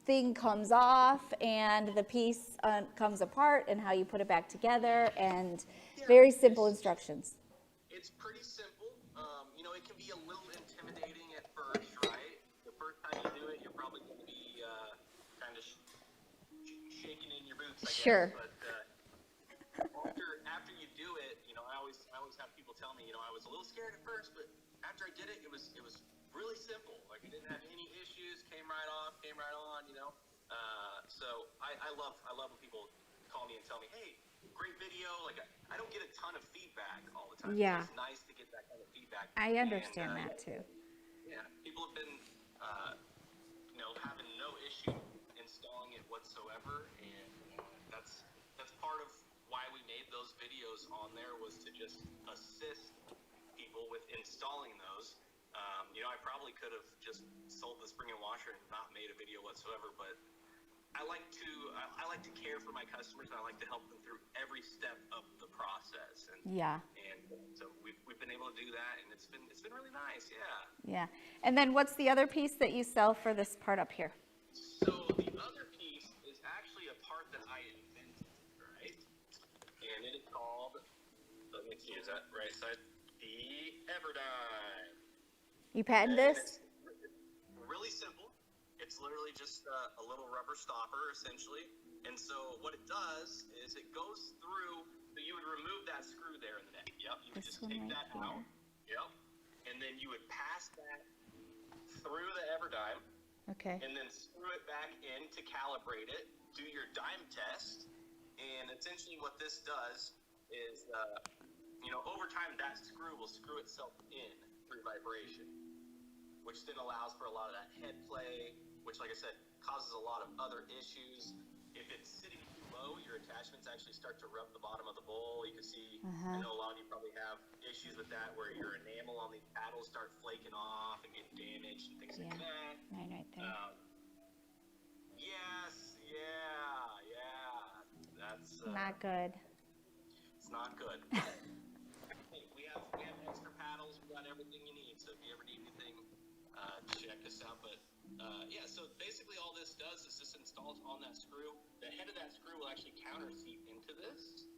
thing comes off and the piece comes apart and how you put it back together, and very simple instructions. It's pretty simple. You know, it can be a little intimidating at first, right? The first time you do it, you're probably going to be kind of shaking in your boots, I guess. Sure. But after you do it, you know, I always have people tell me, you know, I was a little scared at first, but after I did it, it was really simple. Like, I didn't have any issues, came right off, came right on, you know. So I love when people call me and tell me, hey, great video. Like, I don't get a ton of feedback all the time. Yeah. It's nice to get that kind of feedback. I understand that too. Yeah, people have been, you know, having no issue installing it whatsoever, and that's part of why we made those videos on there, was to just assist people with installing those. You know, I probably could have just sold the spring and washer and not made a video whatsoever, but I like to care for my customers, and I like to help them through every step of the process. And so we've been able to do that, and it's been really nice. Yeah. And then what's the other piece that you sell for this part up here? So the other piece is actually a part that I invented, right? And it is called, let me see, is that right side? The Everdyne. You patented this? It's really simple. It's literally just a little rubber stopper, essentially. And so what it does is it goes through, so you would remove that screw there in the neck. Yep, you would just take that out. Yep. And then you would pass that through the Everdyne. Okay. And then screw it back in to calibrate it, do your dime test, and essentially what this does is, you know, over time that screw will screw itself in through vibration, which then allows for a lot of that head play, which, like I said, causes a lot of other issues. If it's sitting too low, your attachments actually start to rub the bottom of the bowl. You can see, I know a lot of you probably have issues with that, where your enamel on these paddles start flaking off and get damaged and things like that. Right there. Yes, yeah. That's not good. It's not good. we have extra paddles. We got everything you need. So if you ever need anything, check us out. But yeah, so basically all this does is just installs on that screw. The head of that screw will actually counterseat into this,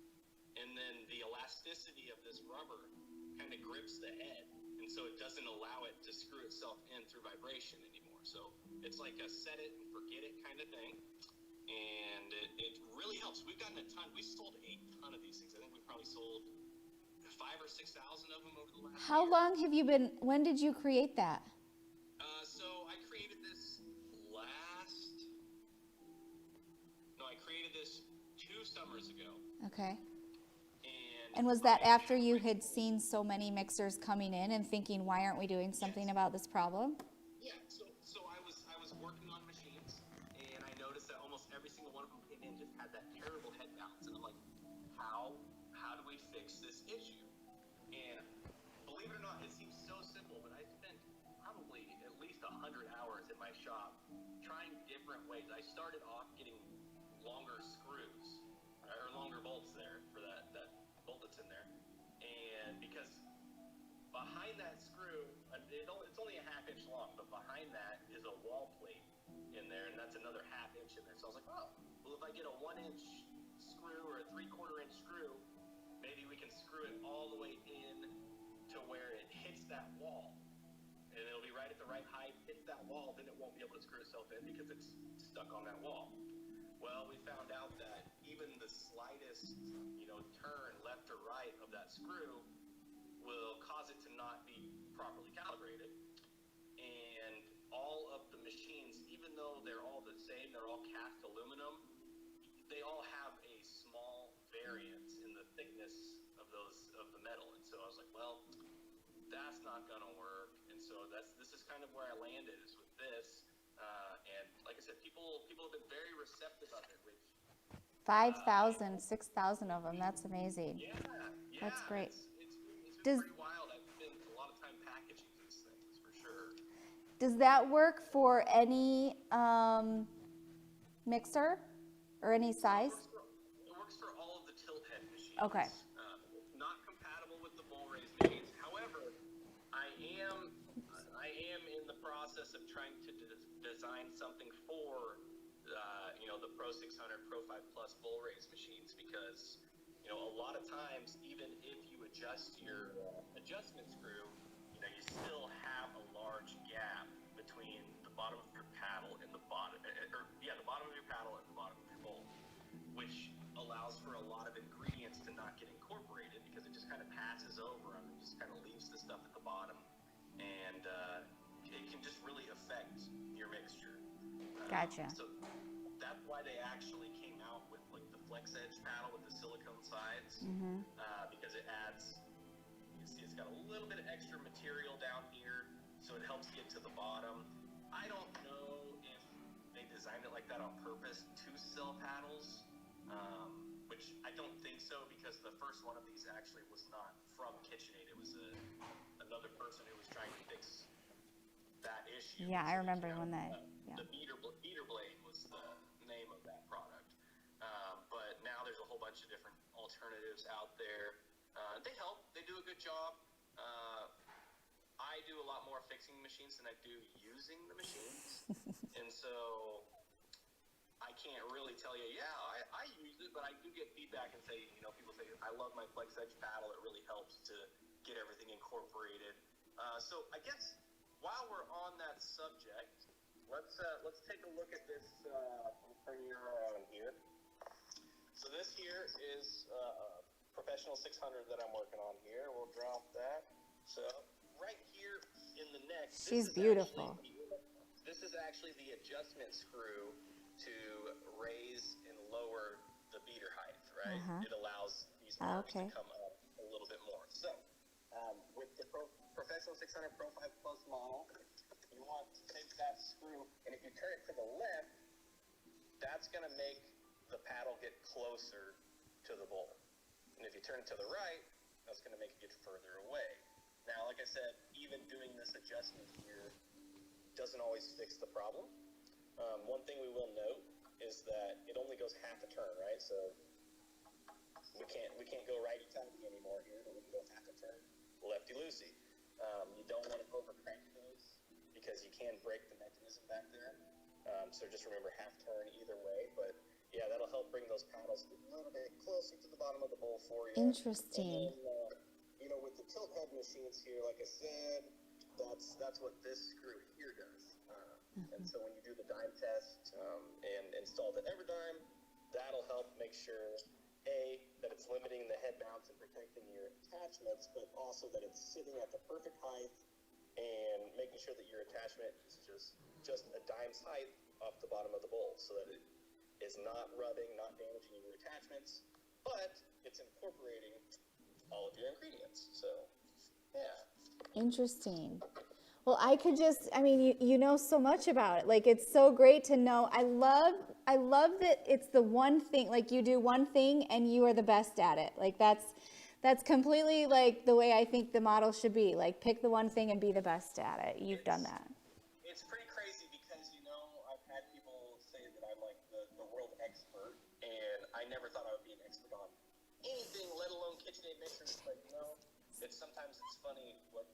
and then the elasticity of this rubber kind of grips the head, and so it doesn't allow it to screw itself in through vibration anymore. So it's like a set it and forget it kind of thing, and it really helps. We've gotten a ton. We sold a ton of these things. I think we probably sold 5,000 or 6,000 of them over the last How year. long have you been, when did you create that? So I created this I created this 2 summers ago. Okay. And was that after you had seen so many mixers coming in and thinking, why aren't we doing something about this problem? Yeah, so I was working on machines, and I noticed that almost every single one of them came in just had that terrible head bounce, and I'm like, how do we fix this issue? And believe it or not, it seems so simple, but I spent probably at least 100 hours in my shop trying different ways. I started off getting longer screws, or longer bolts there for that bolt that's in there, and because behind that screw, it's only a 1/2 inch long, but behind that is a wall plate in there, and that's another 1/2 inch in there. So I was like, oh, well, if I get a 1 inch screw or a 3/4 inch screw, maybe we can screw it all the way in to where it hits that wall, and it'll be right at the right height, hits that wall, then it won't be able to screw itself in because it's stuck on that wall. Well, we found out that even the slightest, turn left or right of that screw will cause it to not be properly calibrated. And all of the machines, even though they're all the same, they're all cast aluminum, they all have a small variance in the thickness of the metal. And so I was like, well, that's not gonna work. And so this is kind of where I landed, is with this. And like I said, people have been very receptive of it, which 5,000, 6,000 of them. That's amazing. yeah, That's great. It's been pretty wild. I've spent a lot of time packaging these things for sure. Does that work for any mixer or any size? It works for all of the tilt head machines. Okay. It's not compatible with the bowl raise machines. However, I am in the process of trying to design something for the Pro 600, Pro 5 Plus bowl raise machines, because a lot of times, even if you adjust your adjustment screw, you still have a large gap between the bottom of your paddle and the bottom of your paddle and the bottom of your bowl, which allows for a lot of ingredients to not get incorporated because it just kind of passes over and just kind of leaves the stuff at the bottom, and it can just really affect your mixture. Gotcha. So that's why they actually came out with like the flex edge paddle with the silicone sides, because it adds, you see it's got a little bit of extra material down here, so it helps get to the bottom. I don't know if they designed it like that on purpose to sell paddles, which I don't think so, because the first one of these actually was not from KitchenAid. It was another person who was trying to fix that issue. Yeah, I remember when that. The beater blade was the name of that product. But now there's a whole bunch of different alternatives out there. They help. They do a good job. I do a lot more fixing machines than I do using the machines. And so I can't really tell you, I use it, but I do get feedback and say, people say, I love my flex edge paddle. It really helps to get everything incorporated. So I guess while we're on that subject, let's take a look at this. I'll turn you around here. So this here is a professional 600 that I'm working on here. We'll drop that. So right here in the neck. She's beautiful. This is actually the adjustment screw to raise and lower the beater height, right? It allows these arms to come up a little bit more. So with the Professional 600 Pro 5 Plus model, you want to take that screw, and if you turn it to the left, that's going to make the paddle get closer to the bowl. And if you turn it to the right, that's going to make it get further away. Now, like I said, even doing this adjustment here doesn't always fix the problem. One thing we will note is that it only goes half a turn, right? So we can't go righty-tighty anymore here, but we can go half a turn lefty-loosey. You don't want to over-crank those because you can break the mechanism back there. So just remember half turn either way, but yeah, that'll help bring those paddles a little bit closer to the bottom of the bowl for you. Interesting. And then, with the tilt head machines here, like I said, that's what this screw here does. And so when you do the dime test and install the EverDime, that'll help make sure, A, that it's limiting the head bounce and protecting your attachments, but also that it's sitting at the perfect height and making sure that your attachment is just a dime's height off the bottom of the bowl so that it is not rubbing, not damaging your attachments, but it's incorporating all of your ingredients. So, yeah. Interesting. Well, you know so much about it. Like, it's so great to know. I love that it's the one thing, like you do one thing and you are the best at it. Like that's completely like the way I think the model should be. Like, pick the one thing and be the best at it. You've done that. It's pretty crazy because, I've had people say that I'm like the world expert, and I never thought I would be an expert on anything, let alone KitchenAid mixers. But, sometimes it's funny what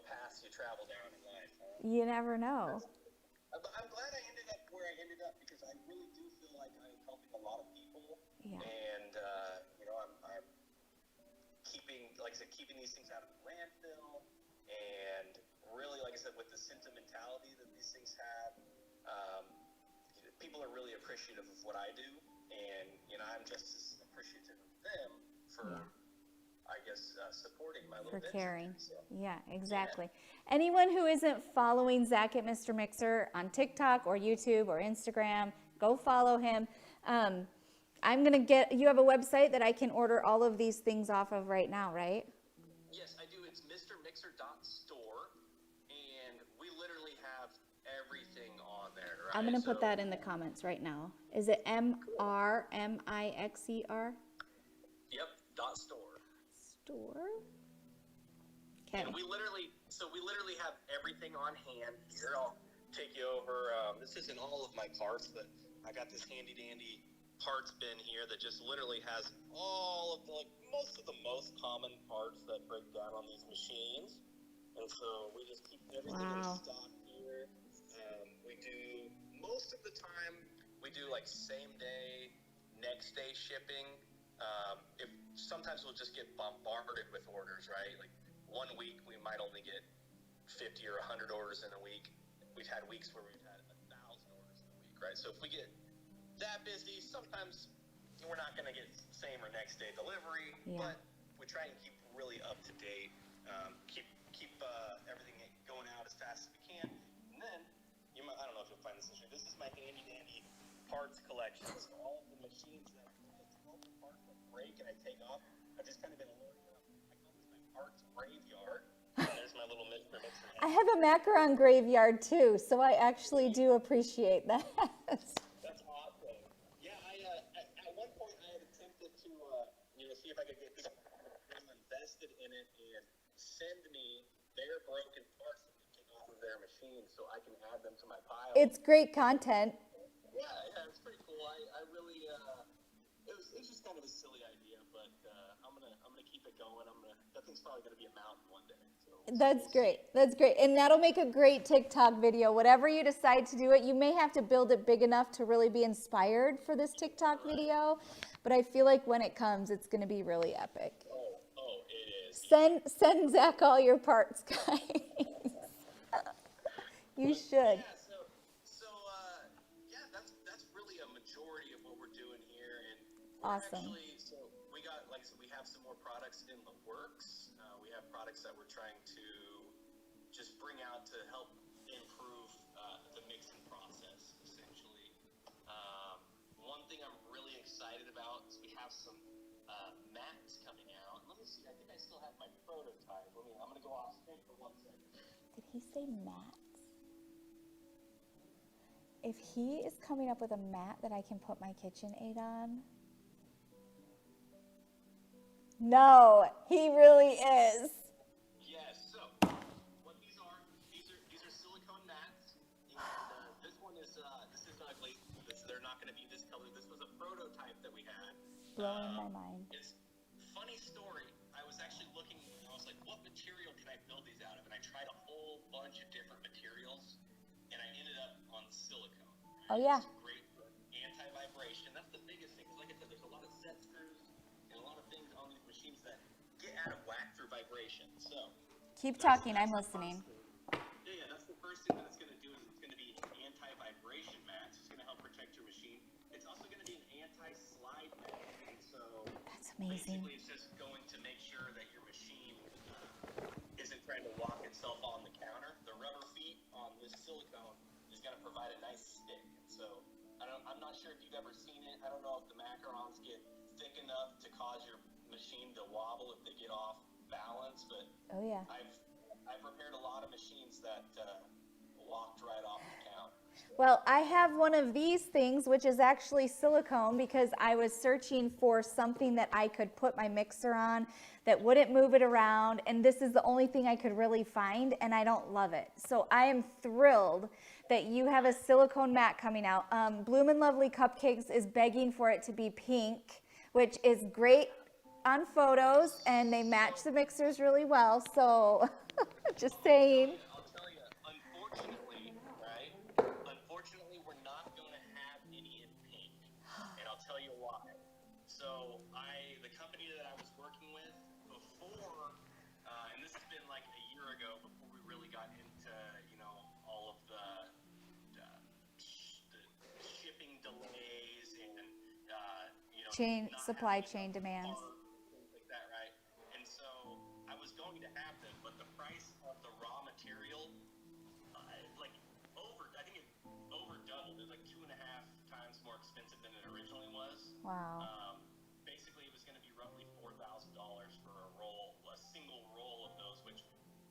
paths you travel down in life. Huh? You never know. I'm glad I ended up where I ended up because I really do feel like I'm helping a lot of people. Yeah. And, I'm keeping these things out of the landfill. And really, like I said, with the sentimentality that these things have, people are really appreciative of what I do. And, I'm just as appreciative of them for... Yeah. I guess supporting my little for caring. So. Yeah, exactly. Yeah. Anyone who isn't following Zach at Mr. Mixer on TikTok or YouTube or Instagram, go follow him. You have a website that I can order all of these things off of right now, right? Yes, I do. It's mrmixer.store, and we literally have everything on there, right? I'm going to put that in the comments right now. Is it MRMIXER? Yep, .store. Okay. And we literally have everything on hand here. I'll take you over. This isn't all of my parts, but I got this handy dandy parts bin here that just literally has all of most of the most common parts that break down on these machines. And so we just keep everything in stock here. We do most of the time we do like same day, next day shipping. If sometimes we'll just get bombarded with orders, right? Like 1 week we might only get 50 or 100 orders in a week. We've had weeks where we've had 1,000 orders in a week, right? So if we get that busy, sometimes we're not going to get same or next day delivery, but we try and keep really up to date, keep everything going out as fast as we can. And then I don't know if you'll find this issue. This is my handy dandy parts collection. So all of the machines that break and I take off, I've just kind of been loading up. I call this my parts graveyard. And there's my little mixer. I have a Macaron graveyard too, so I actually do appreciate that. That's awesome. Yeah, at one point I had attempted to see if I could get people invested in it and send me their broken parts that they take off of their machine so I can add them to my pile. It's great content. Yeah, it's pretty cool. I really it was just kind of a silly idea, but I'm gonna keep it going. That thing's probably gonna be a mountain one day. So That's great. That's great. And that'll make a great TikTok video. Whatever you decide to do it, you may have to build it big enough to really be inspired for this TikTok video. But I feel like when it comes, it's going to be really epic. Oh, it is. Send Zach all your parts, guys. You should. Yeah, that's really a majority of what we're doing here. And awesome. We have some more products in the works. We have products that we're trying to just bring out to help improve the mixing process, essentially. One thing I'm really excited about is we have some mats coming out. Let me see. I think I still have my prototype. I'm going to go off screen for 1 second. Did he say mats? if he is coming up with a mat that I can put my KitchenAid on. No, he really is. Yes. So, what these are silicone mats, and this one is this is ugly. They're not going to be this color. This was a prototype that we had. Blowing my mind. It's funny story. I was actually looking. I was like, what material can I build these out of? And I tried a whole bunch of different materials, and I ended up on silicone. Oh yeah. It's great for anti-vibration. That's the biggest thing. Because like I said, there's a lot of set screws and a lot of things on these machines that get out of whack through vibration. So Keep talking, I'm listening. Yeah, that's the first thing that it's going to do is it's going to be an anti-vibration mat. It's going to help protect your machine. It's also going to be an anti-slide mat. And so That's amazing. basically it's just going to make sure that your machine isn't trying to lock itself on the counter. The rubber feet on this silicone is going to provide a nice stick. So I'm not sure if you've ever seen it. I don't know if the Macarons get thick enough to cause your machine to wobble if they get off balance, but Oh yeah. I've repaired a lot of machines that walked right off the counter. Well, I have one of these things, which is actually silicone, because I was searching for something that I could put my mixer on that wouldn't move it around, and this is the only thing I could really find, and I don't love it. So I am thrilled that you have a silicone mat coming out. Bloom and Lovely Cupcakes is begging for it to be pink, which is great on photos, and they match the mixers really well, so just saying. I'll tell you, unfortunately, right? Unfortunately, we're not going to have any in pink, and I'll tell you why. So the company that I was working with before, and this has been like a year ago before we really got into, all of the shipping delays and, Supply chain demands. Things like that, right? And so I was going to have them, but the price of the raw material, I think it over doubled. It was like 2.5 times more expensive than it originally was. Wow. Basically, it was going to be roughly $4,000 for a single roll of those, which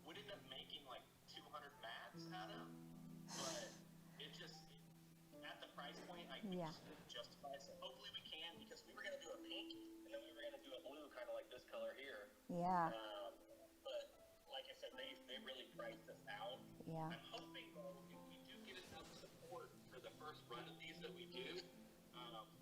would end up making like 200 mats out of. But it just, at the price point, I could just justify it. So hopefully we can, because we were going to do a pink, and then we were going to do a blue, kind of like this color here. Yeah. But like I said, they really priced us out. Yeah. I'm hoping, though, if we do get enough support for the first run of these that we do,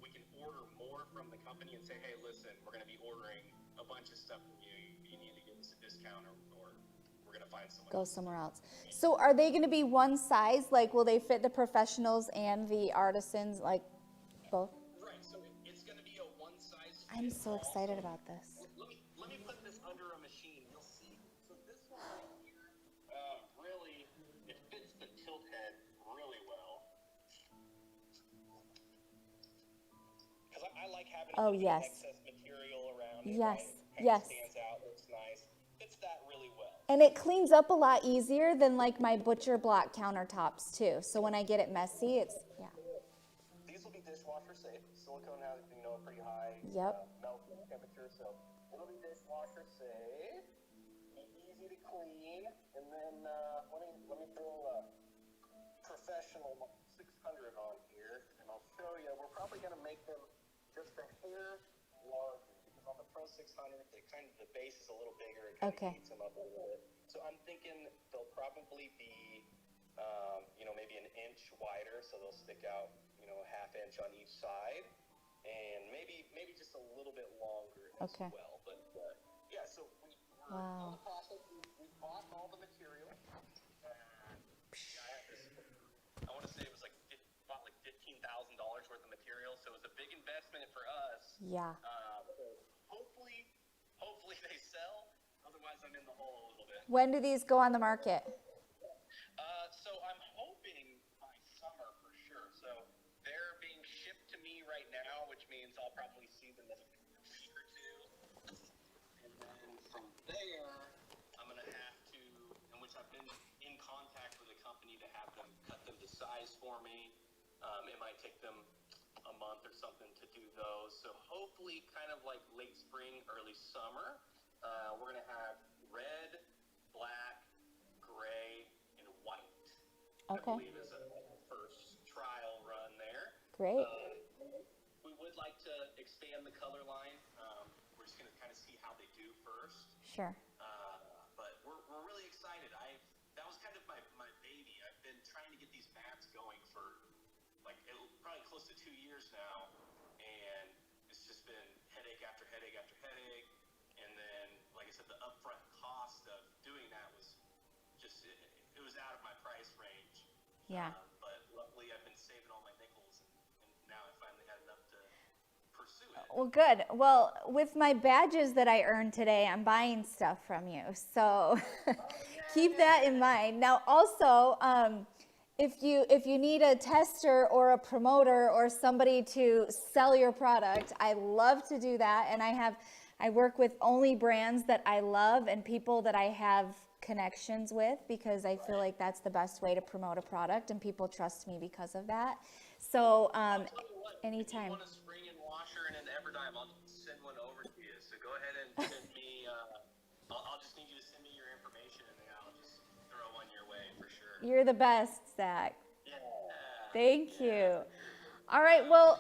we can order more from the company and say, hey, listen, we're going to be ordering a bunch of stuff from you. You need to give us a discount, or we're going to find someone. Go somewhere else. So are they going to be one size? Like, will they fit the professionals and the artisans, like both? Right. So it's going to be a one size. I'm so excited about this. Let me put this under a machine. You'll see. So this one right here, really, it fits the tilt head really well. Because I like having excess material around it. Yes. Right? Yes. Stands out, looks nice. Fits that really well. And it cleans up a lot easier than like my butcher block countertops too. So when I get it messy, it's, These will be dishwasher safe. Silicone has, a pretty high melting temperature, so it'll be dishwasher safe. Be easy to clean. And then let me throw a professional 600 on here, and I'll show you. We're probably going to make them just a hair larger, because on the Pro 600, the base is a little bigger. It kind of heats them up a little bit. So I'm thinking they'll probably be, maybe an inch wider, so they'll stick out, a half inch on each side, and maybe just a little bit longer as well. But so we're in the process. We bought all the material. I want to say it was bought $15,000 worth of material, so it was a big investment for us. Yeah. So hopefully they sell. Otherwise, I'm in the hole a little bit. When do these go on the market? So I'm hoping by summer for sure. So they're being shipped to me right now, which means I'll probably see them in a week or two. And then from there, I'm going to have to, in which I've been in contact with a company to have them cut them to size for me. It might take them a month or something to do those. So hopefully kind of like late spring, early summer, we're going to have red, black, gray, and white. I believe is a first trial great. We would like to expand the color line. We're just going to kind of see how they do first. Sure. But we're really excited. That was kind of my baby. I've been trying to get these mats going for like probably close to 2 years now, and it's just been headache after headache after headache. And then, like I said, the upfront cost of doing that was just it was out of my price range. Yeah. But luckily, I've been saving all my nickels, and now I finally had enough to pursue it. Well, good. Well, with my badges that I earned today, I'm buying stuff from you. So keep that in mind. Now, also, if you need a tester or a promoter or somebody to sell your product, I love to do that. And I work with only brands that I love and people that I have connections with, because I feel like that's the best way to promote a product, and people trust me because of that. So anytime. If you want a spring and washer and an Everdime, I'll send one over to you. So go ahead and send me. I'll just need you to send me your information, and then I'll just throw one your way for sure. You're the best, Zach. Yeah. Thank you. All right. Well,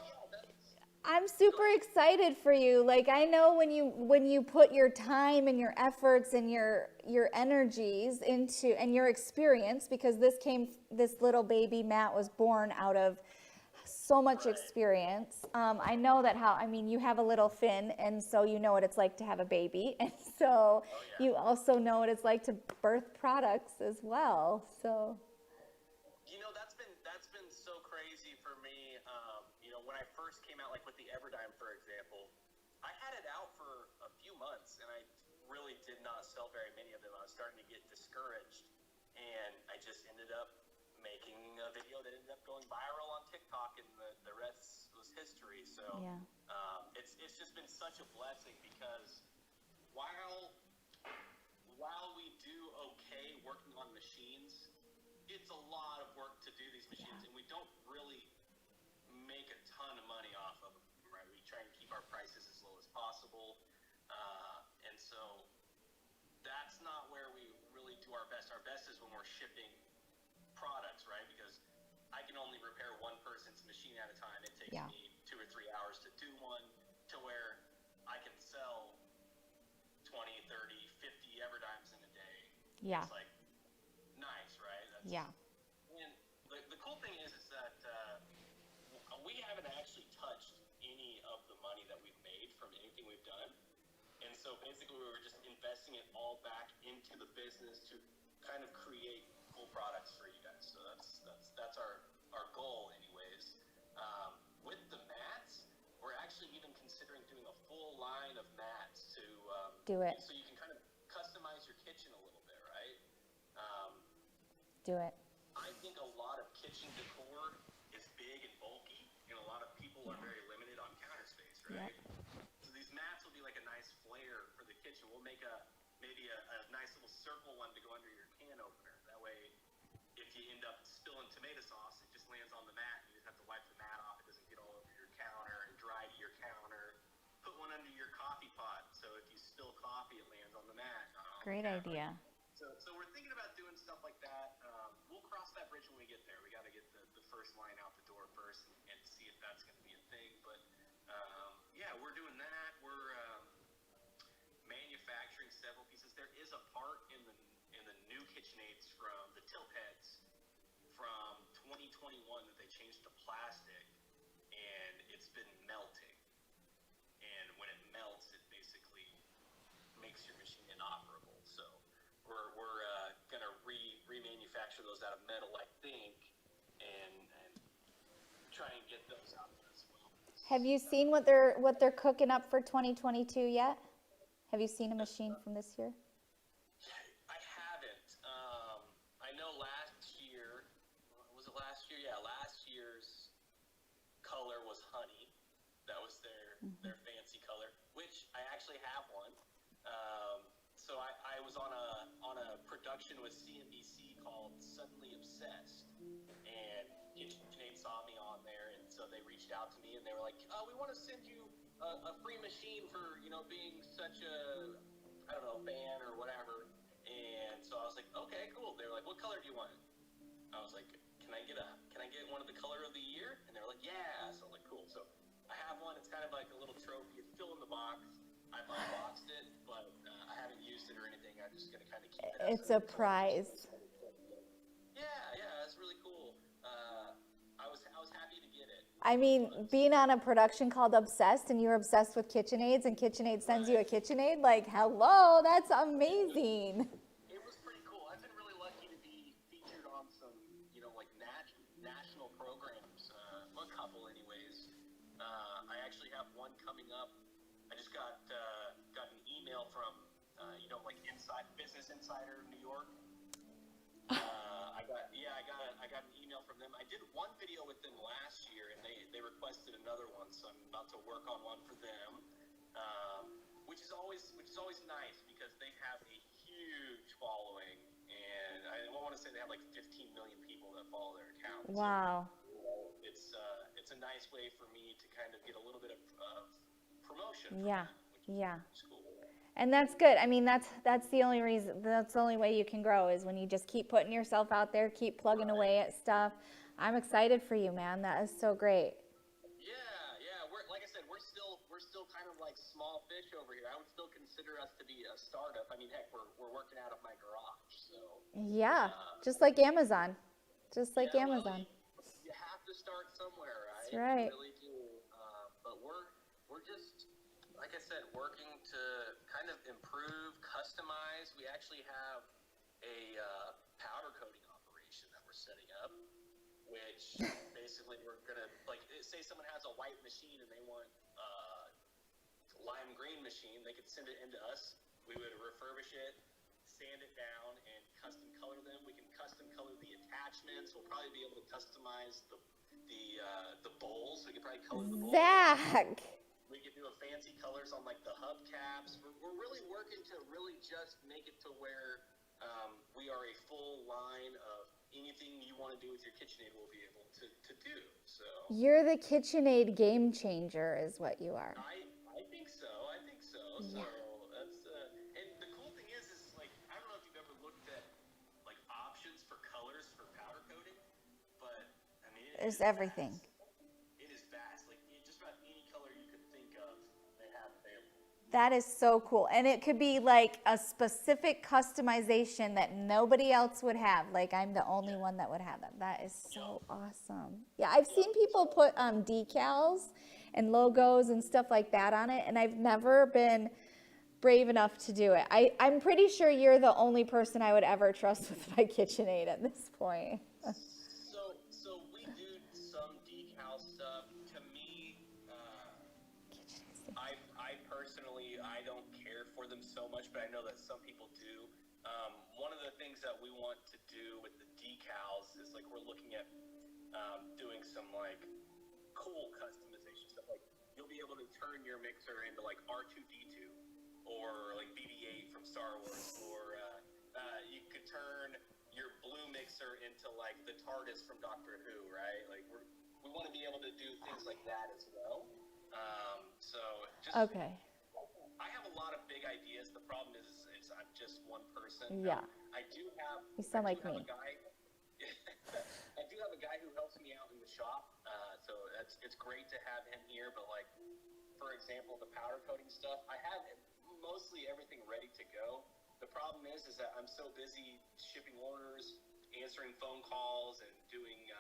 I'm super excited for you. Like, I know when you put your time and your efforts and your energies into, and your experience, because this little baby Matt was born out of so much experience. I know that you have a little Finn, and so you know what it's like to have a baby. And so you also know what it's like to birth products as well. So. That's been so crazy for me. When I first came out, like with the Everdime, for example, I had it out for a few months, and I really did not sell very many of them. I was starting to get discouraged, and I just ended up making a video that ended up going viral on TikTok, and the rest was history. So it's just been such a blessing, because while we do okay working on machines, it's a lot of work to do these machines, and we don't really make a ton of money off of them, right? We try and keep our prices as low as possible, and so that's not where we really do our best. Our best is when we're shipping products, right? Because I can only repair one person's machine at a time. It takes me 2 or 3 hours to do one, to where I can sell 20, 30, 50 Everdimes in a day. Yeah. It's like nice, right? Yeah. And the cool thing is that we haven't actually touched any of the money that we've made from anything we've done. And so basically we were just investing it all back into the business to kind of create cool products for you guys. So that's our goal anyways. With the mats, we're actually even considering doing a full line of mats to do it. So you can kind of customize your kitchen a little bit, right? Do it. I think a lot of kitchen decor is big and bulky, and a lot of people are very limited on counter space, right? Yep. So these mats will be like a nice flair for the kitchen. We'll make maybe a nice little circle one to go under your can opener. That way, if you end up spilling tomato sauce, it just lands on the mat. You just have to wipe the mat off. It doesn't get all over your counter and dry to your counter. Put one under your coffee pot, so if you spill coffee, it lands on the mat. Great idea. So we're thinking about doing stuff like that. We'll cross that bridge when we get there. We got to get the first line out the door first and see if that's going to be a thing. But we're doing that. We're manufacturing several pieces. There is a part in the new KitchenAids from the tilt heads from 2021 that they changed to plastic, and it's been melting. And when it melts, it basically makes your machine inoperable. So we're gonna remanufacture those out of metal, I think, and try and get those out as well. Have you seen what they're cooking up for 2022 yet? Have you seen a machine from this year? I haven't. I know last year, was it last year? Yeah, last year's color was honey. That was their fancy color, which I actually have one. So I was on a production with CNBC called Suddenly Obsessed, and KitchenAid saw me on there, and so they reached out to me, and they were like, "Oh, we want to send you a free machine for being such a fan or whatever." And so I was like, "Okay, cool." They were like, "What color do you want?" I was like, "Can can I get one of the color of the year? And they're like, yeah. So I'm like, cool. So I have one. It's kind of like a little trophy. It's still in the box. I've unboxed it, but I haven't used it or anything. I'm just gonna kind of keep it. It's a prize. Yeah, it's really cool. I was happy to get it. I mean, being on a production called Obsessed, and you're obsessed with KitchenAids, and KitchenAid sends you a KitchenAid, like, hello, that's amazing. It was pretty cool. I've been really lucky to be featured on some, like national programs. A couple, anyways. I actually have one coming up. I just got an email from, like Business Insider New York. I got an email from them. I did one video with them last year, and they requested another one, so I'm about to work on one for them, which is always nice because they have a huge following, and I want to say they have like 15 million people that follow their account. Wow. So it's a nice way for me to kind of get a little bit of promotion. Yeah, yeah. Which is cool. And that's good. I mean, that's the only reason, that's the only way you can grow is when you just keep putting yourself out there, keep plugging away at stuff. I'm excited for you, man. That is so great. Yeah. Like I said, we're still kind of like small fish over here. I would still consider us to be a startup. I mean, heck, we're working out of my garage, so. Yeah, just like Amazon. Just like Amazon. Well, you have to start somewhere, right? That's right. You really do. But we're just, like I said, working to kind of improve, customize. We actually have a powder coating operation that we're setting up, which basically we're gonna, like, say someone has a white machine and they want lime green machine, they could send it into us. We would refurbish it, sand it down, and custom color them. We can custom color the attachments. We'll probably be able to customize the bowls. We could probably color the bowls. Zach! We could do a fancy colors on like the hubcaps. We're really working to really just make it to where we are a full line of anything you want to do with your KitchenAid we'll be able to do. So You're the KitchenAid game changer is what you are. I think so. Yeah. So that's and the cool thing is like, I don't know if you've ever looked at like options for colors for powder coating, but I mean There's everything. It is vast. Like just about any color you could think of, they have available. That is so cool. And it could be like a specific customization that nobody else would have. Like I'm the only one that would have that. That is so awesome. Yeah, I've seen people put decals and logos and stuff like that on it, and I've never been brave enough to do it. I'm pretty sure you're the only person I would ever trust with my KitchenAid at this point. So we do some decal stuff. To me, I personally, I don't care for them so much, but I know that some people do. One of the things that we want to do with the decals is like we're looking at doing some like cool customization stuff. Like you'll be able to turn your mixer into like R2-D2 or like BB-8 from Star Wars, or you could turn your blue mixer into like the TARDIS from Doctor Who, right? Like we want to be able to do things like that as well. So just Okay. I have a lot of big ideas. The problem is I'm just one person. Yeah. I do have. You sound like me. I do have a guy who helps me out in the shop, so it's great to have him here. But like, for example, the powder coating stuff, I have mostly everything ready to go. The problem is that I'm so busy shipping orders, answering phone calls, and doing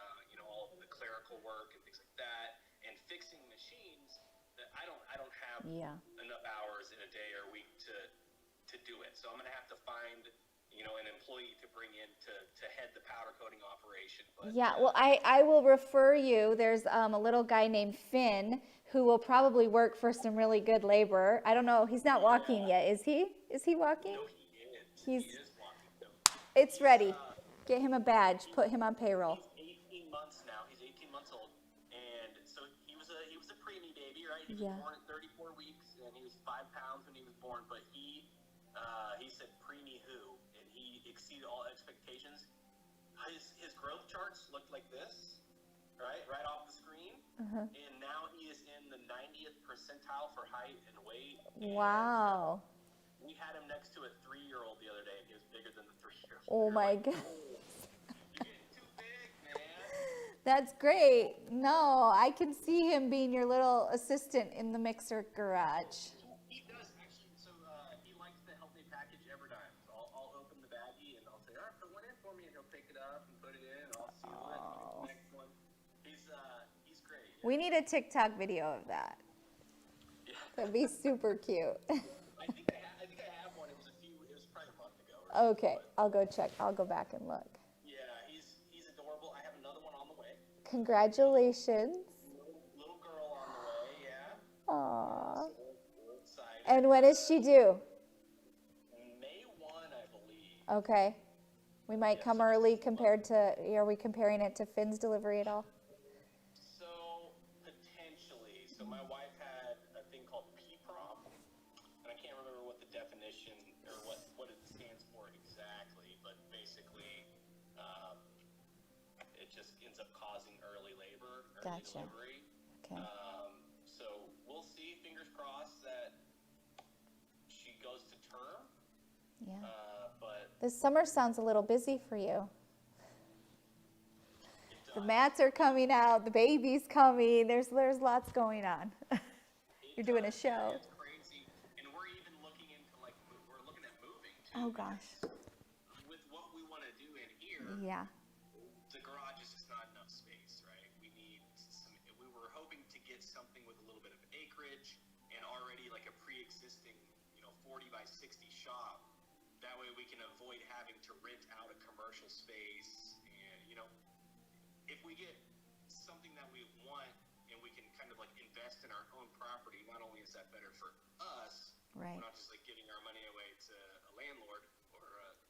all of the clerical work and things like that, and fixing machines that I don't have enough hours in a day or a week to do it. So I'm gonna have to find an employee to bring in to head the powder coating operation. But, yeah, well, I will refer you. There's a little guy named Finn who will probably work for some really good labor. I don't know. He's not walking yet, is he? Is he walking? No, he is walking. It's ready. Get him a badge. Put him on payroll. He's 18 months now. He's 18 months old, and so he was a preemie baby, right? He was born at 34 weeks, and he was 5 pounds when he was born. But he said preemie who, and he exceeded all expectations. His growth charts looked like this, right off the screen, and now he is in the 90th percentile for height and weight. Wow. We had him next to a 3-year-old the other day, and he was bigger than the 3-year-old. Oh my God. You're getting too big, man. That's great. No, I can see him being your little assistant in the mixer garage. He does actually. So he likes to help me package every time. So I'll open the baggie and I'll say, "All right, put one in for me," and he'll pick it up and put it in. And I'll seal it. And get the next one. He's great. Yeah. We need a TikTok video of that. Yeah. That'd be super cute. I think I have one. It was probably a month ago. Or Okay, I'll go check. I'll go back and look. Yeah, he's adorable. I have another one on the way. Congratulations. Little girl on the way. Yeah. Aww. So we're excited. And when is she due? May 1, I believe. Okay. We might come early compared to, are we comparing it to Finn's delivery at all? So, potentially. So, my wife had a thing called PPROM, and I can't remember what the definition or what it stands for exactly, but basically, it just ends up causing early labor, early delivery. Okay. So, we'll see, fingers crossed, that she goes to term. Yeah. But This summer sounds a little busy for you. The mats are coming out, the baby's coming, there's lots going on. You're doing a show. It's crazy. And we're even looking into, we're looking at moving, too. Oh gosh. With what we want to do in here, Yeah. the garage is just not enough space, right? We were hoping to get something with a little bit of acreage and already like a pre-existing, 40 by 60 shop. That way we can avoid having to rent out a commercial space. And, if we get something that we want and we can kind of like invest in our own property, not only is that better for us, Right. we're not just like giving our money away to a landlord or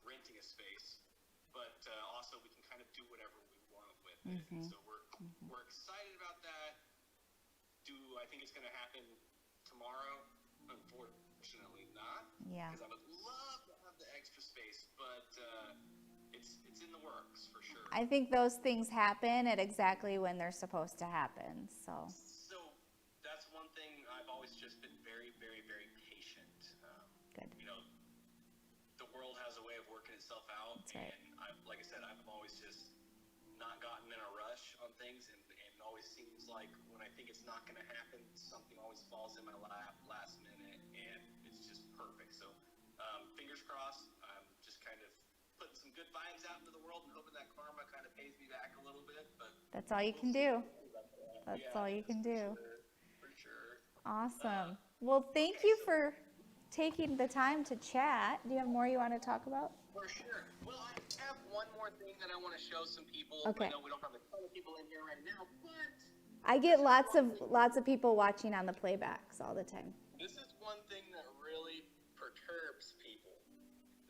renting a space, but also we can kind of do whatever we want with it. And so we're excited about that. I think it's going to happen tomorrow? Unfortunately not. Yeah. Because I would love to have the extra space, but it's in the works for sure. I think those things happen at exactly when they're supposed to happen, so. So that's one thing I've always just been very, very, very patient. Good. The world has a way of working itself out. That's right. And like I said, I've always just not gotten in a rush on things, and it always seems like when I think it's not going to happen, something always falls in my lap last minute, and it's just perfect. So fingers crossed. I'm just kind of putting some good vibes out into the world and hoping that karma kind of pays me back a little bit. But That's all you can do. That's all you can do. For sure. Awesome. Well, thank you for taking the time to chat. Do you have more you want to talk about? For sure. Well, I have one more thing that I want to show some people. Okay. I know we don't have a ton of people in here right now, but I get lots of people watching on the playbacks all the time. this is one thing that really perturbs people.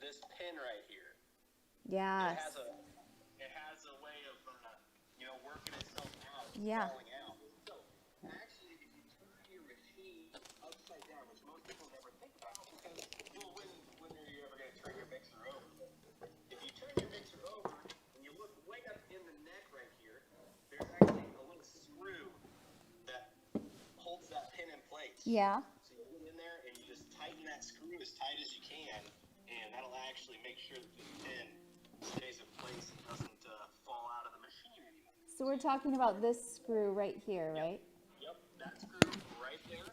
This pin right here. Yes. It has a way of working itself out. Yeah. Falling out. So actually, if you turn your machine upside down, which most people never think about, because when are you ever going to turn your mixer over? If you turn your mixer over and you look way up in the neck right here, there's actually a little screw that holds that pin in place. Yeah. So you get in there and you just tighten that screw as tight as you can, and that'll actually make sure that the pin stays in place and doesn't fall out of the machine anymore. So we're talking about this screw right here, right? Yep, that screw right there.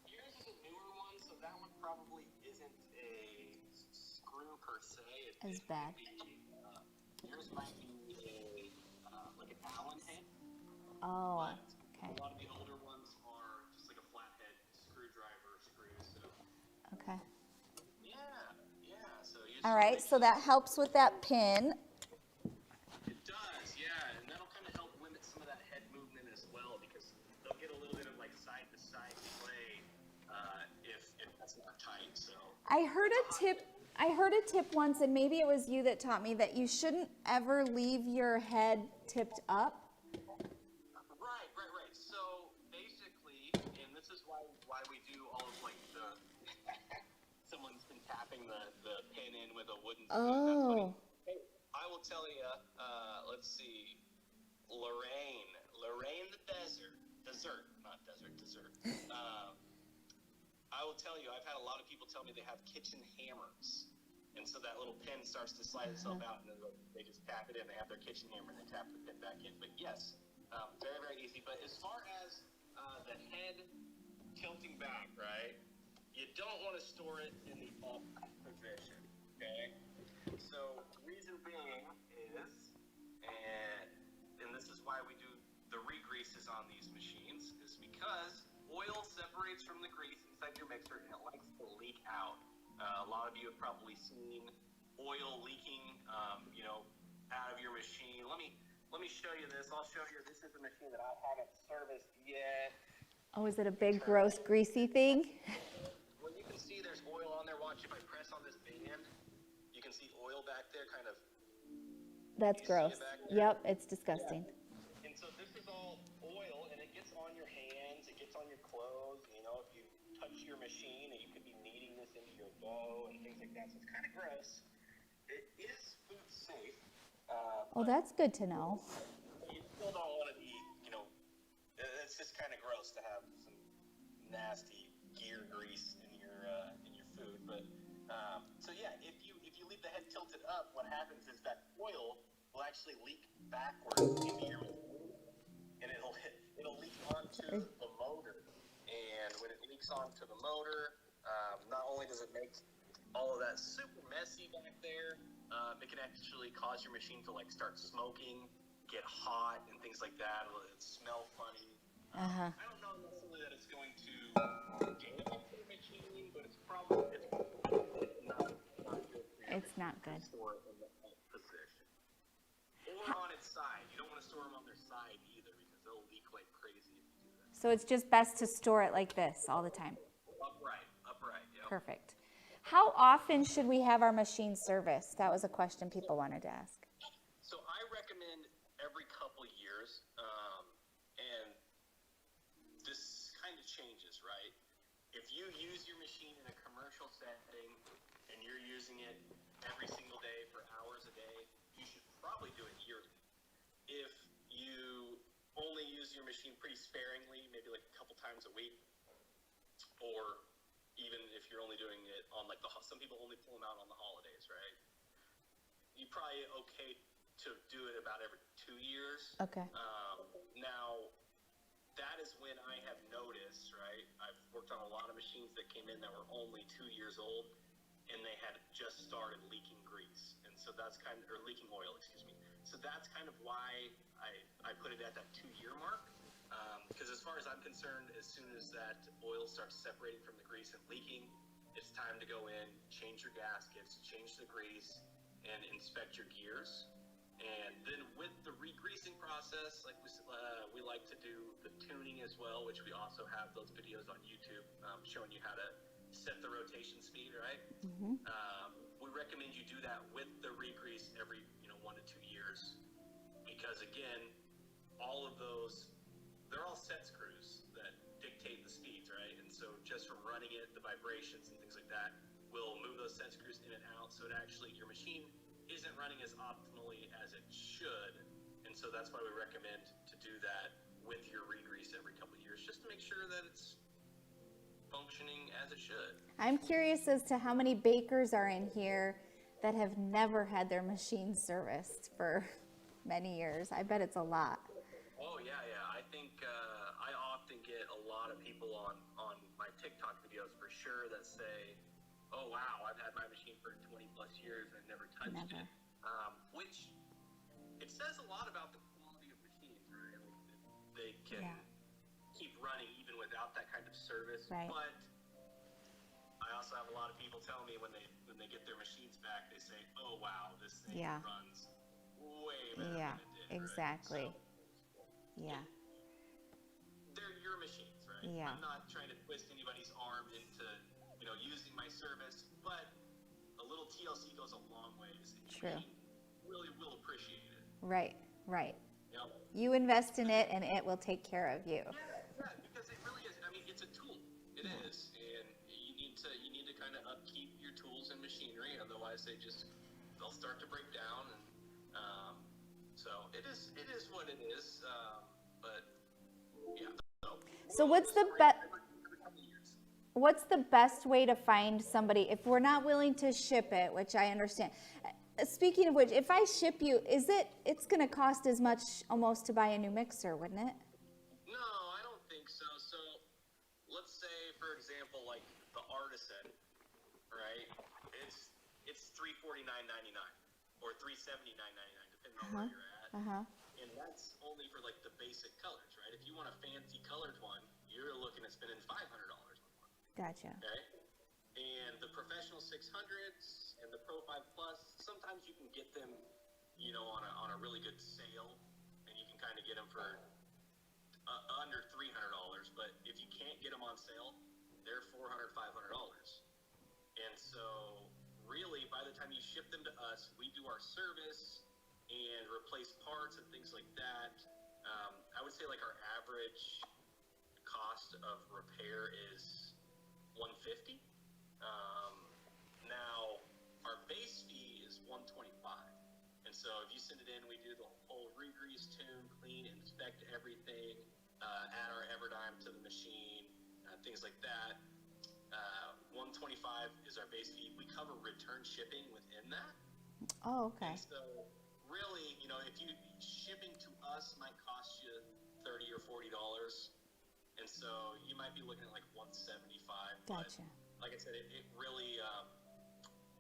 Yours is a newer one, so that one probably isn't a screw per se. As bad. Yours might be like an Allen head. Oh, But okay. a lot of the older ones are just like a flathead screwdriver screw. So Okay. yeah. So you All right, so that helps with that pin. It does, yeah, and that'll kind of help limit some of that head movement as well, because they'll get a little bit of like side to side play if that's not tight. So I heard a tip once, and maybe it was you that taught me that you shouldn't ever leave your head tipped up. Right. So basically, and this is why we do all of like the someone's been tapping the pin in with a wooden spoon. That's funny. Oh. Hey, I will tell you. Let's see, Lorraine the dessert. I will tell you, I've had a lot of people tell me they have kitchen hammers, And so that little pin starts to slide itself out, and then they just tap it in. They have their kitchen hammer, and they tap the pin back in. But yes, very, very easy. But as far as the head tilting back, right, you don't want to store it in the up position, okay? So reason being is, and this is why we do the re-greases on these machines, is because oil separates from the grease inside your mixer, and it likes to leak out. A lot of you have probably seen oil leaking, out of your machine. Let me show you this. I'll show you. This is a machine that I haven't serviced yet. Oh, is it a big, gross, greasy thing? Well, you can see there's oil on there. Watch, if I press on this band, you can see oil back there, kind of. That's gross. Yep, it's disgusting. Yeah. And so this is all oil, and it gets on your hands, it gets on your clothes. If you touch your machine, and you could be kneading this into your dough and things like that. So it's kind of gross. It is food safe. Oh, that's good to know. You still don't want to be, it's just kind of gross to have some nasty gear grease in your food. But so yeah, if you leave the head tilted up, what happens is that oil will actually leak backwards into your machine, and it'll leak onto the motor. And when it leaks onto the motor, not only does it make all of that super messy back there, it can actually cause your machine to start smoking, get hot, and things like that. It'll smell funny. I don't know necessarily that it's going to damage the machine, but it's probably not good. It's not good. Store it in the position. Or on its side. You don't want to store them on their side either, because they'll leak like crazy if you do that. So it's just best to store it like this all the time. Upright. Yep. Perfect. How often should we have our machine serviced? That was a question people wanted to ask. So I recommend every couple years, and this kind of changes, right? If you use your machine in a commercial setting and you're using it every single day for hours a day, you should probably do it yearly. If you only use your machine pretty sparingly, maybe like a couple times a week, or even if you're only doing it on some people only pull them out on the holidays, right? You're probably okay to do it about every 2 years. Okay. Now, that is when I have noticed, right? I've worked on a lot of machines that came in that were only 2 years old, and they had just started leaking grease. And so that's or leaking oil, excuse me. So that's kind of why I put it at that 2-year mark. Because as far as I'm concerned, as soon as that oil starts separating from the grease and leaking, it's time to go in, change your gaskets, change the grease, and inspect your gears. And then with the re-greasing process, we like to do the tuning as well, which we also have those videos on YouTube showing you how to set the rotation speed, right? Mm-hmm. We recommend you do that with the re-grease every 1 to 2 years, because again, all of those, they're all set screws that dictate the speeds, right? And so just from running it, the vibrations and things like that will move those set screws in and out. So your machine isn't running as optimally as it should. And so that's why we recommend to do that with your re-grease every couple of years, just to make sure that it's functioning as it should. I'm curious as to how many bakers are in here that have never had their machine serviced for many years. I bet it's a lot. Oh, yeah. I think I often get a lot of people on my TikTok videos for sure that say, oh, wow, I've had my machine for 20 plus years and I've never touched it. Which, it says a lot about the quality of machines, right? They can keep running even without that kind of service. Right. But I also have a lot of people tell me when they get their machines back, they say, oh, wow, this thing runs way better than it did. Exactly. Right? So, they're your machines, right? Yeah. I'm not trying to twist anybody's arm into, using my service, but a little TLC goes a long ways. And your machine really will appreciate it. Right. Yep. You invest in it and it will take care of you. Yeah, because it really is. I mean, it's a tool. It is, and you need to kind of upkeep your tools and machinery, otherwise they'll start to break down. And so it is what it is. But yeah. So what's the what's the best way to find somebody if we're not willing to ship it, which I understand. Speaking of which, if I ship you, it's going to cost as much almost to buy a new mixer, wouldn't it? No, I don't think so. So let's say, for example, like the Artisan, right? It's $349.99 or $379.99, depending on where you're at. And that's only for like the basic colors, right? If you want a fancy colored one, you're looking at spending $500 more. Gotcha. Okay. And the professional 600s and the Pro 5 Plus, sometimes you can get them, you know, on a really good sale, and you can kind of get them for under $300. But if you can't get them on sale, they're $400, $500. And so, really, by the time you ship them to us, we do our service and replace parts and things like that. I would say like our average cost of repair is $150. Now our base fee is $125. And so if you send it in, we do the whole re-grease, tune, clean, inspect everything, add our Everdime to the machine, things like that. $125 is our base fee. We cover return shipping within that. Oh, okay. And so really, you know, if you shipping to us might cost you $30 or $40. And so you might be looking at like $175. Gotcha. But like I said, it really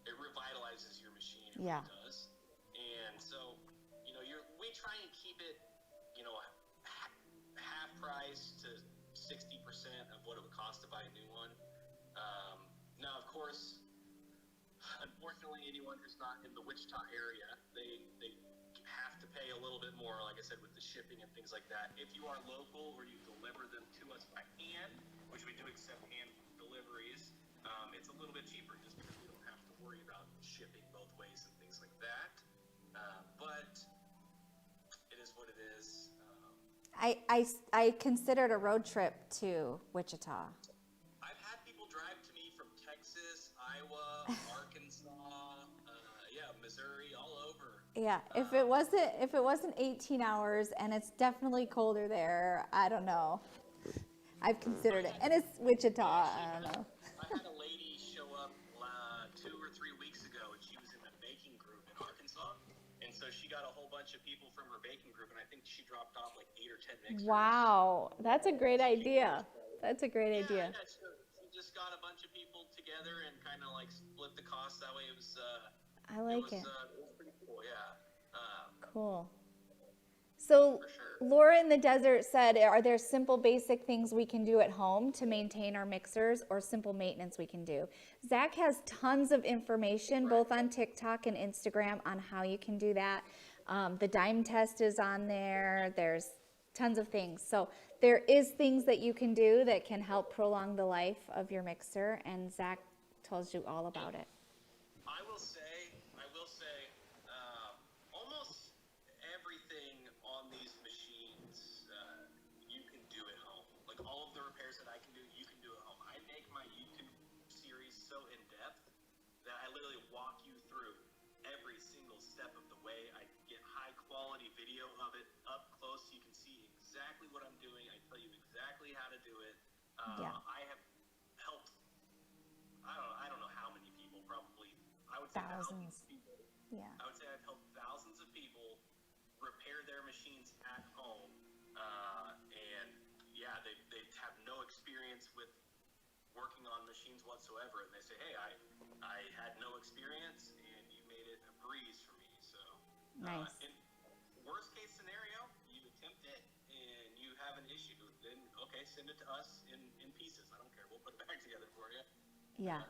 it revitalizes your machine. It Yeah. really does. And so, you know, we try and keep it, you know, half price to 60% of what it would cost to buy a new one. Now, of course, unfortunately, anyone who's not in the Wichita area, they have to pay a little bit more, like I said, with the shipping and things like that. If you are local or you deliver them to us by hand, which we do accept hand deliveries, it's a little bit cheaper just because we don't have to worry about shipping both ways and things like that. But it is what it is. I considered a road trip to Wichita. I've had people drive to me from Texas, Iowa, Arkansas, Missouri, all over. Yeah, if it wasn't 18 hours and it's definitely colder there, I don't know. I've considered it, and it's Wichita. I don't know. I had a lady show up 2 or 3 weeks ago, and she was in a baking group in Arkansas, and so she got a whole bunch of people from her baking group, and I think she dropped off like 8 or 10 mixers. Wow, that's a great idea. That's a great idea. Yeah, she just got a bunch of people together and kind of like split the cost. That way, it was. I like it. It was pretty cool. Yeah. Cool. So, For sure. Laura in the desert said, are there simple basic things we can do at home to maintain our mixers or simple maintenance we can do? Zach has tons of information both on TikTok and Instagram on how you can do that. The dime test is on there. There's tons of things. So there is things that you can do that can help prolong the life of your mixer, and Zach tells you all about it. I will say, almost everything on these machines you can do at home. Like all of the repairs that I can do, you can do at home. I make my YouTube series so in depth that I literally walk you through every single step of the way. I get high quality video of it up close so you can see exactly what I'm doing. I tell you exactly how to do it. I have helped, I don't know how many people, probably, I would say Thousands. People. Yeah. I would say I've helped thousands of people repair their machines at home. And yeah, they have no experience with working on machines whatsoever. And they say, hey, I had no experience and you made it a breeze for me. So Nice. In worst case scenario, you attempt it and you have an issue, then okay, send it to us in pieces. I don't care. We'll put it back together for you. Yeah.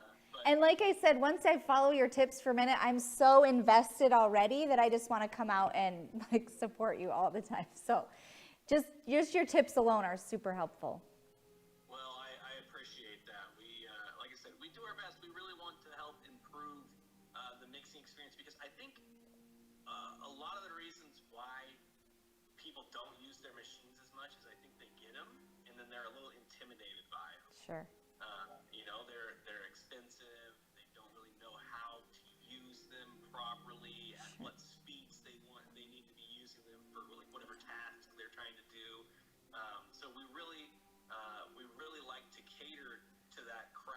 And like I said, once I follow your tips for a minute, I'm so invested already that I just want to come out and like support you all the time. So just your tips alone are super helpful. Well, I appreciate that. We, like I said, we do our best. We really want to help improve the mixing experience because I think a lot of the reasons why people don't use their machines as much is I think they get them and then they're a little intimidated by them. Sure. You know, they're expensive. They don't really know how to use them properly at what speeds they need to be using them for like whatever tasks they're trying to do. So we really like to cater to that crowd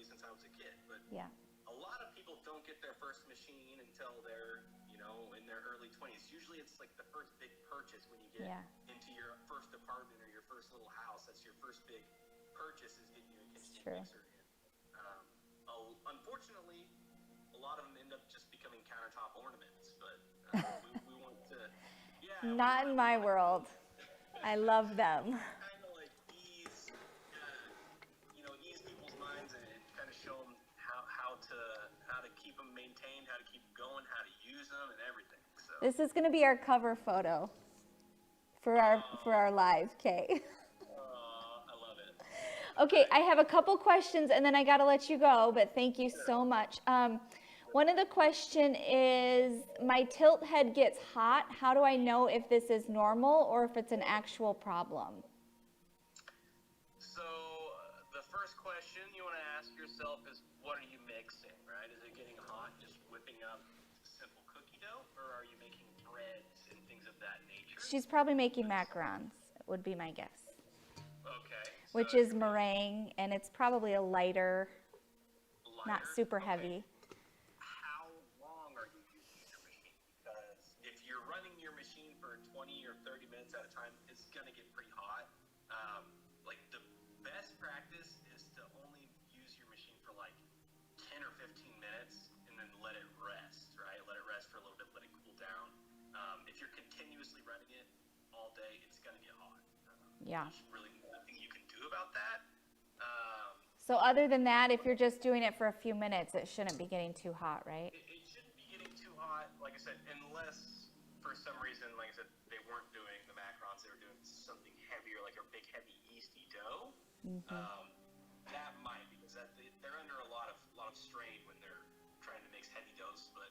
these since I was a kid, but Yeah. a lot of people don't get their first machine until they're, in their early 20s. Usually it's like the first big purchase when you get into your first apartment or your first little house. That's your first big purchase, is getting you a KitchenAid mixer. Unfortunately, a lot of them end up just becoming countertop ornaments, but we want to, Not in my world. I love them. kind of like ease, ease people's minds and kind of show them how to keep them maintained, how to keep them going, how to use them, and everything. So This is going to be our cover photo for our live, Kay. I love it. Okay, I have a couple questions and then I got to let you go, but thank you so much. One of the question is, my tilt head gets hot. How do I know if this is normal or if it's an actual problem? So the first question you want to ask yourself is, what are you mixing, right? Is it getting hot just whipping up simple cookie dough, or are you making breads and things of that nature? She's probably making macarons, would be my guess. Okay. Which is meringue, and it's probably a lighter, not super heavy. How long are you using your machine? Because if you're running your machine for 20 or 30 minutes at a time, it's going to get pretty hot. Like the best practice is to only use your machine for like 10 or 15 minutes and then let it rest, right? Let it rest for a little bit, let it cool down. If you're continuously running it all day, it's going to get hot. Yeah. There's really nothing you can do about that. So other than that, if you're just doing it for a few minutes, it shouldn't be getting too hot, right? It shouldn't be getting too hot, like I said, unless for some reason, like I said, they weren't doing the macarons, they were doing something heavier, like a big heavy yeasty dough. That might, because they're under a lot of strain when they're trying to mix heavy doughs. But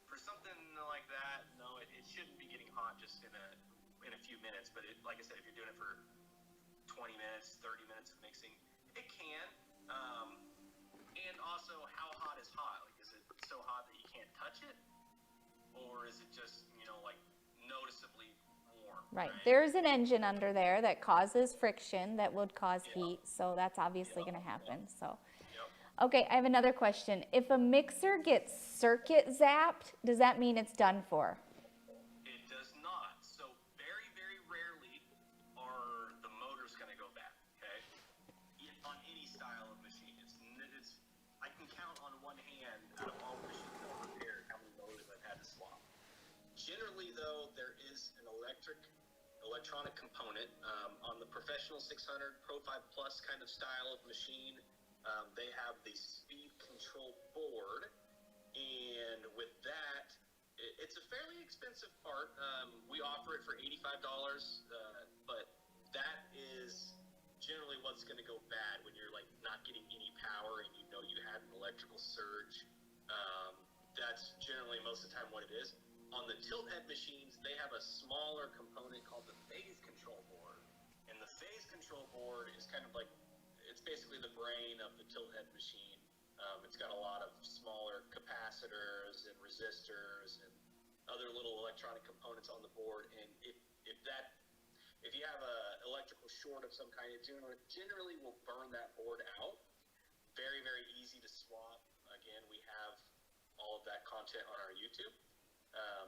for something like that, no, it shouldn't be getting hot just in a few minutes. But like I said, if you're doing it for 20 minutes, 30 minutes of mixing, it can. And also, how hot is hot? Like, is it so hot that you can't touch it? Or is it just, like noticeably warm? Right. There's an engine under there that causes friction that would cause heat, so that's obviously going to happen. So, okay, I have another question. If a mixer gets circuit zapped, does that mean it's done for? It does not. So very, very rarely are the motors going to go bad, okay? On any style of machine. I can count on one hand out of all machines I've repaired how many motors I've had to swap. Generally, though, there is an electronic component on the professional 600 Pro 5 Plus kind of style of machine. They have the speed control board, and with that, it's a fairly expensive part. We offer it for $85, but that is generally what's going to go bad when you're like not getting any power and you had an electrical surge. That's generally most of the time what it is. On the tilt head machines, they have a smaller component called the phase control board, and the phase control board is kind of like, it's basically the brain of the tilt head machine. It's got a lot of smaller capacitors and resistors and other little electronic components on the board, and if you have an electrical short of some kind, it generally will burn that board out. Very, very easy to swap. Again, we have all of that content on our YouTube.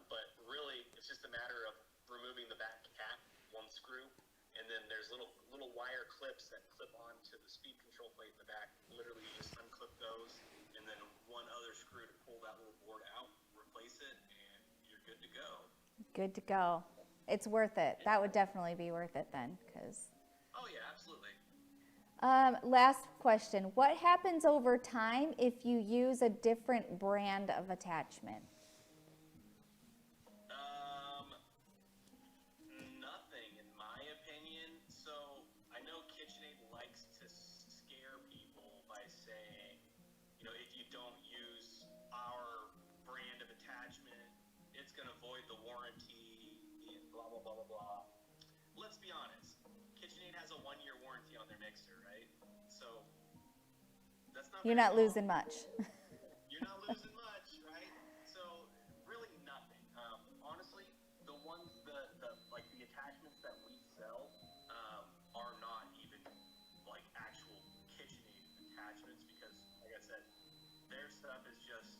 But really, it's just a matter of removing the back cap, one screw, and then there's little wire clips that clip onto the speed control plate in the back. Literally, you just unclip those, and then one other screw to pull that little board out, replace it, and you're good to go. Good to go. It's worth it. That would definitely be worth it then, because. Oh yeah, absolutely. Last question. What happens over time if you use a different brand of attachment? Nothing, in my opinion. So I know KitchenAid likes to scare people by saying, if you don't use our brand of attachment, it's going to void the warranty and blah, blah, blah, blah, blah. Let's be honest. KitchenAid has a 1-year warranty on their mixer, right? So that's not. You're not losing much. You're not losing much, right? So really nothing. Honestly, the ones like the attachments that we sell are not even like actual KitchenAid attachments, because stuff is just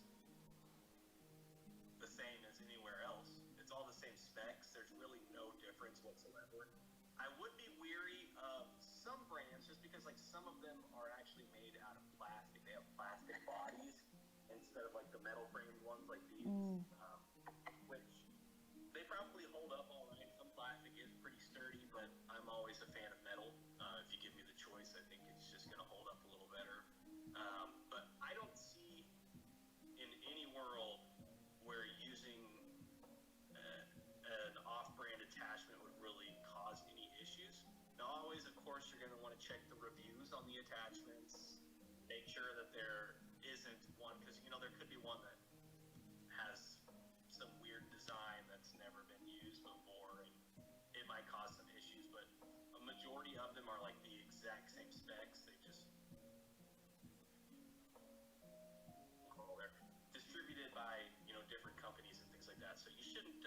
the same as anywhere else. It's all the same specs. There's really no difference whatsoever. I would be weary of some brands just because like some of them are actually made out of plastic. They have plastic bodies instead of like the metal framed ones like these, which they probably hold up all right. Some plastic is pretty sturdy, but I'm always a fan of metal. If you give me the choice, I think it's just going to hold up a little better. But I don't see in any world where using an off-brand attachment would really cause any issues. Now, always, of course, you're going to want to check the reviews on the attachments, make sure that there isn't one, because, you know, there could be one that has some weird design that's never been used before, and it might cause some issues, but a majority of them are like the exact same specs. They just, well, they're distributed by, you know, different companies and things like that, so you shouldn't,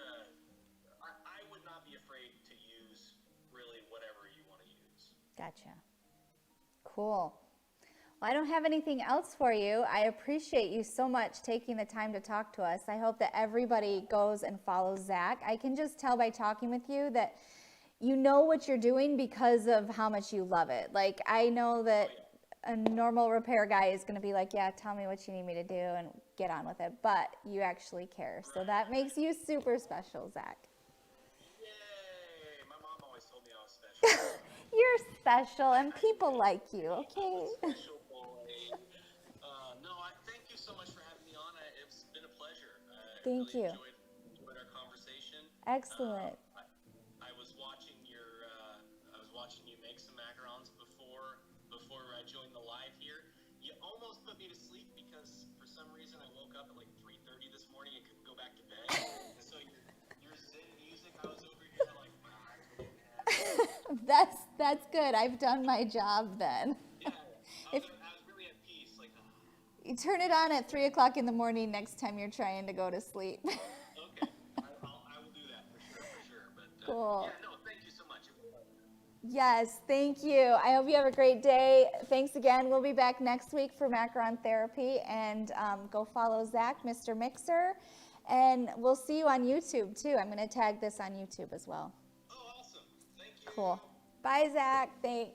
I would not be afraid to use really whatever you want to use. Gotcha. Cool. Well, I don't have anything else for you. I appreciate you so much taking the time to talk to us. I hope that everybody goes and follows Zach. I can just tell by talking with you that you know what you're doing because of how much you love it. Like, I know that a normal repair guy is going to be like, yeah, tell me what you need me to do and get on with it. But you actually care. So that makes you super special, Zach. Yay! My mom always told me I was special. You're special and people like you, okay? Special boy. No, thank you so much for having me on. It's been a pleasure. Thank you. Enjoyed our conversation. Excellent. I was watching you make some macarons before I joined the live here. You almost put me to sleep because for some reason I woke up at like 3:30 this morning and couldn't go back to bed. And so your Zen music, I was over here like my eyes were getting heavy. That's good. I've done my job then. Yeah, I was really at peace. Like, You turn it on at 3 o'clock in the morning next time you're trying to go to sleep. okay, I will do that for sure. But Cool. yeah, no, thank you so much. Yes, thank you. I hope you have a great day. Thanks again. We'll be back next week for Macaron Therapy. And go follow Zach, Mr. Mixer. And we'll see you on YouTube, too. I'm going to tag this on YouTube as well. Oh, awesome. Thank you. Cool. Bye, Zach. Thanks.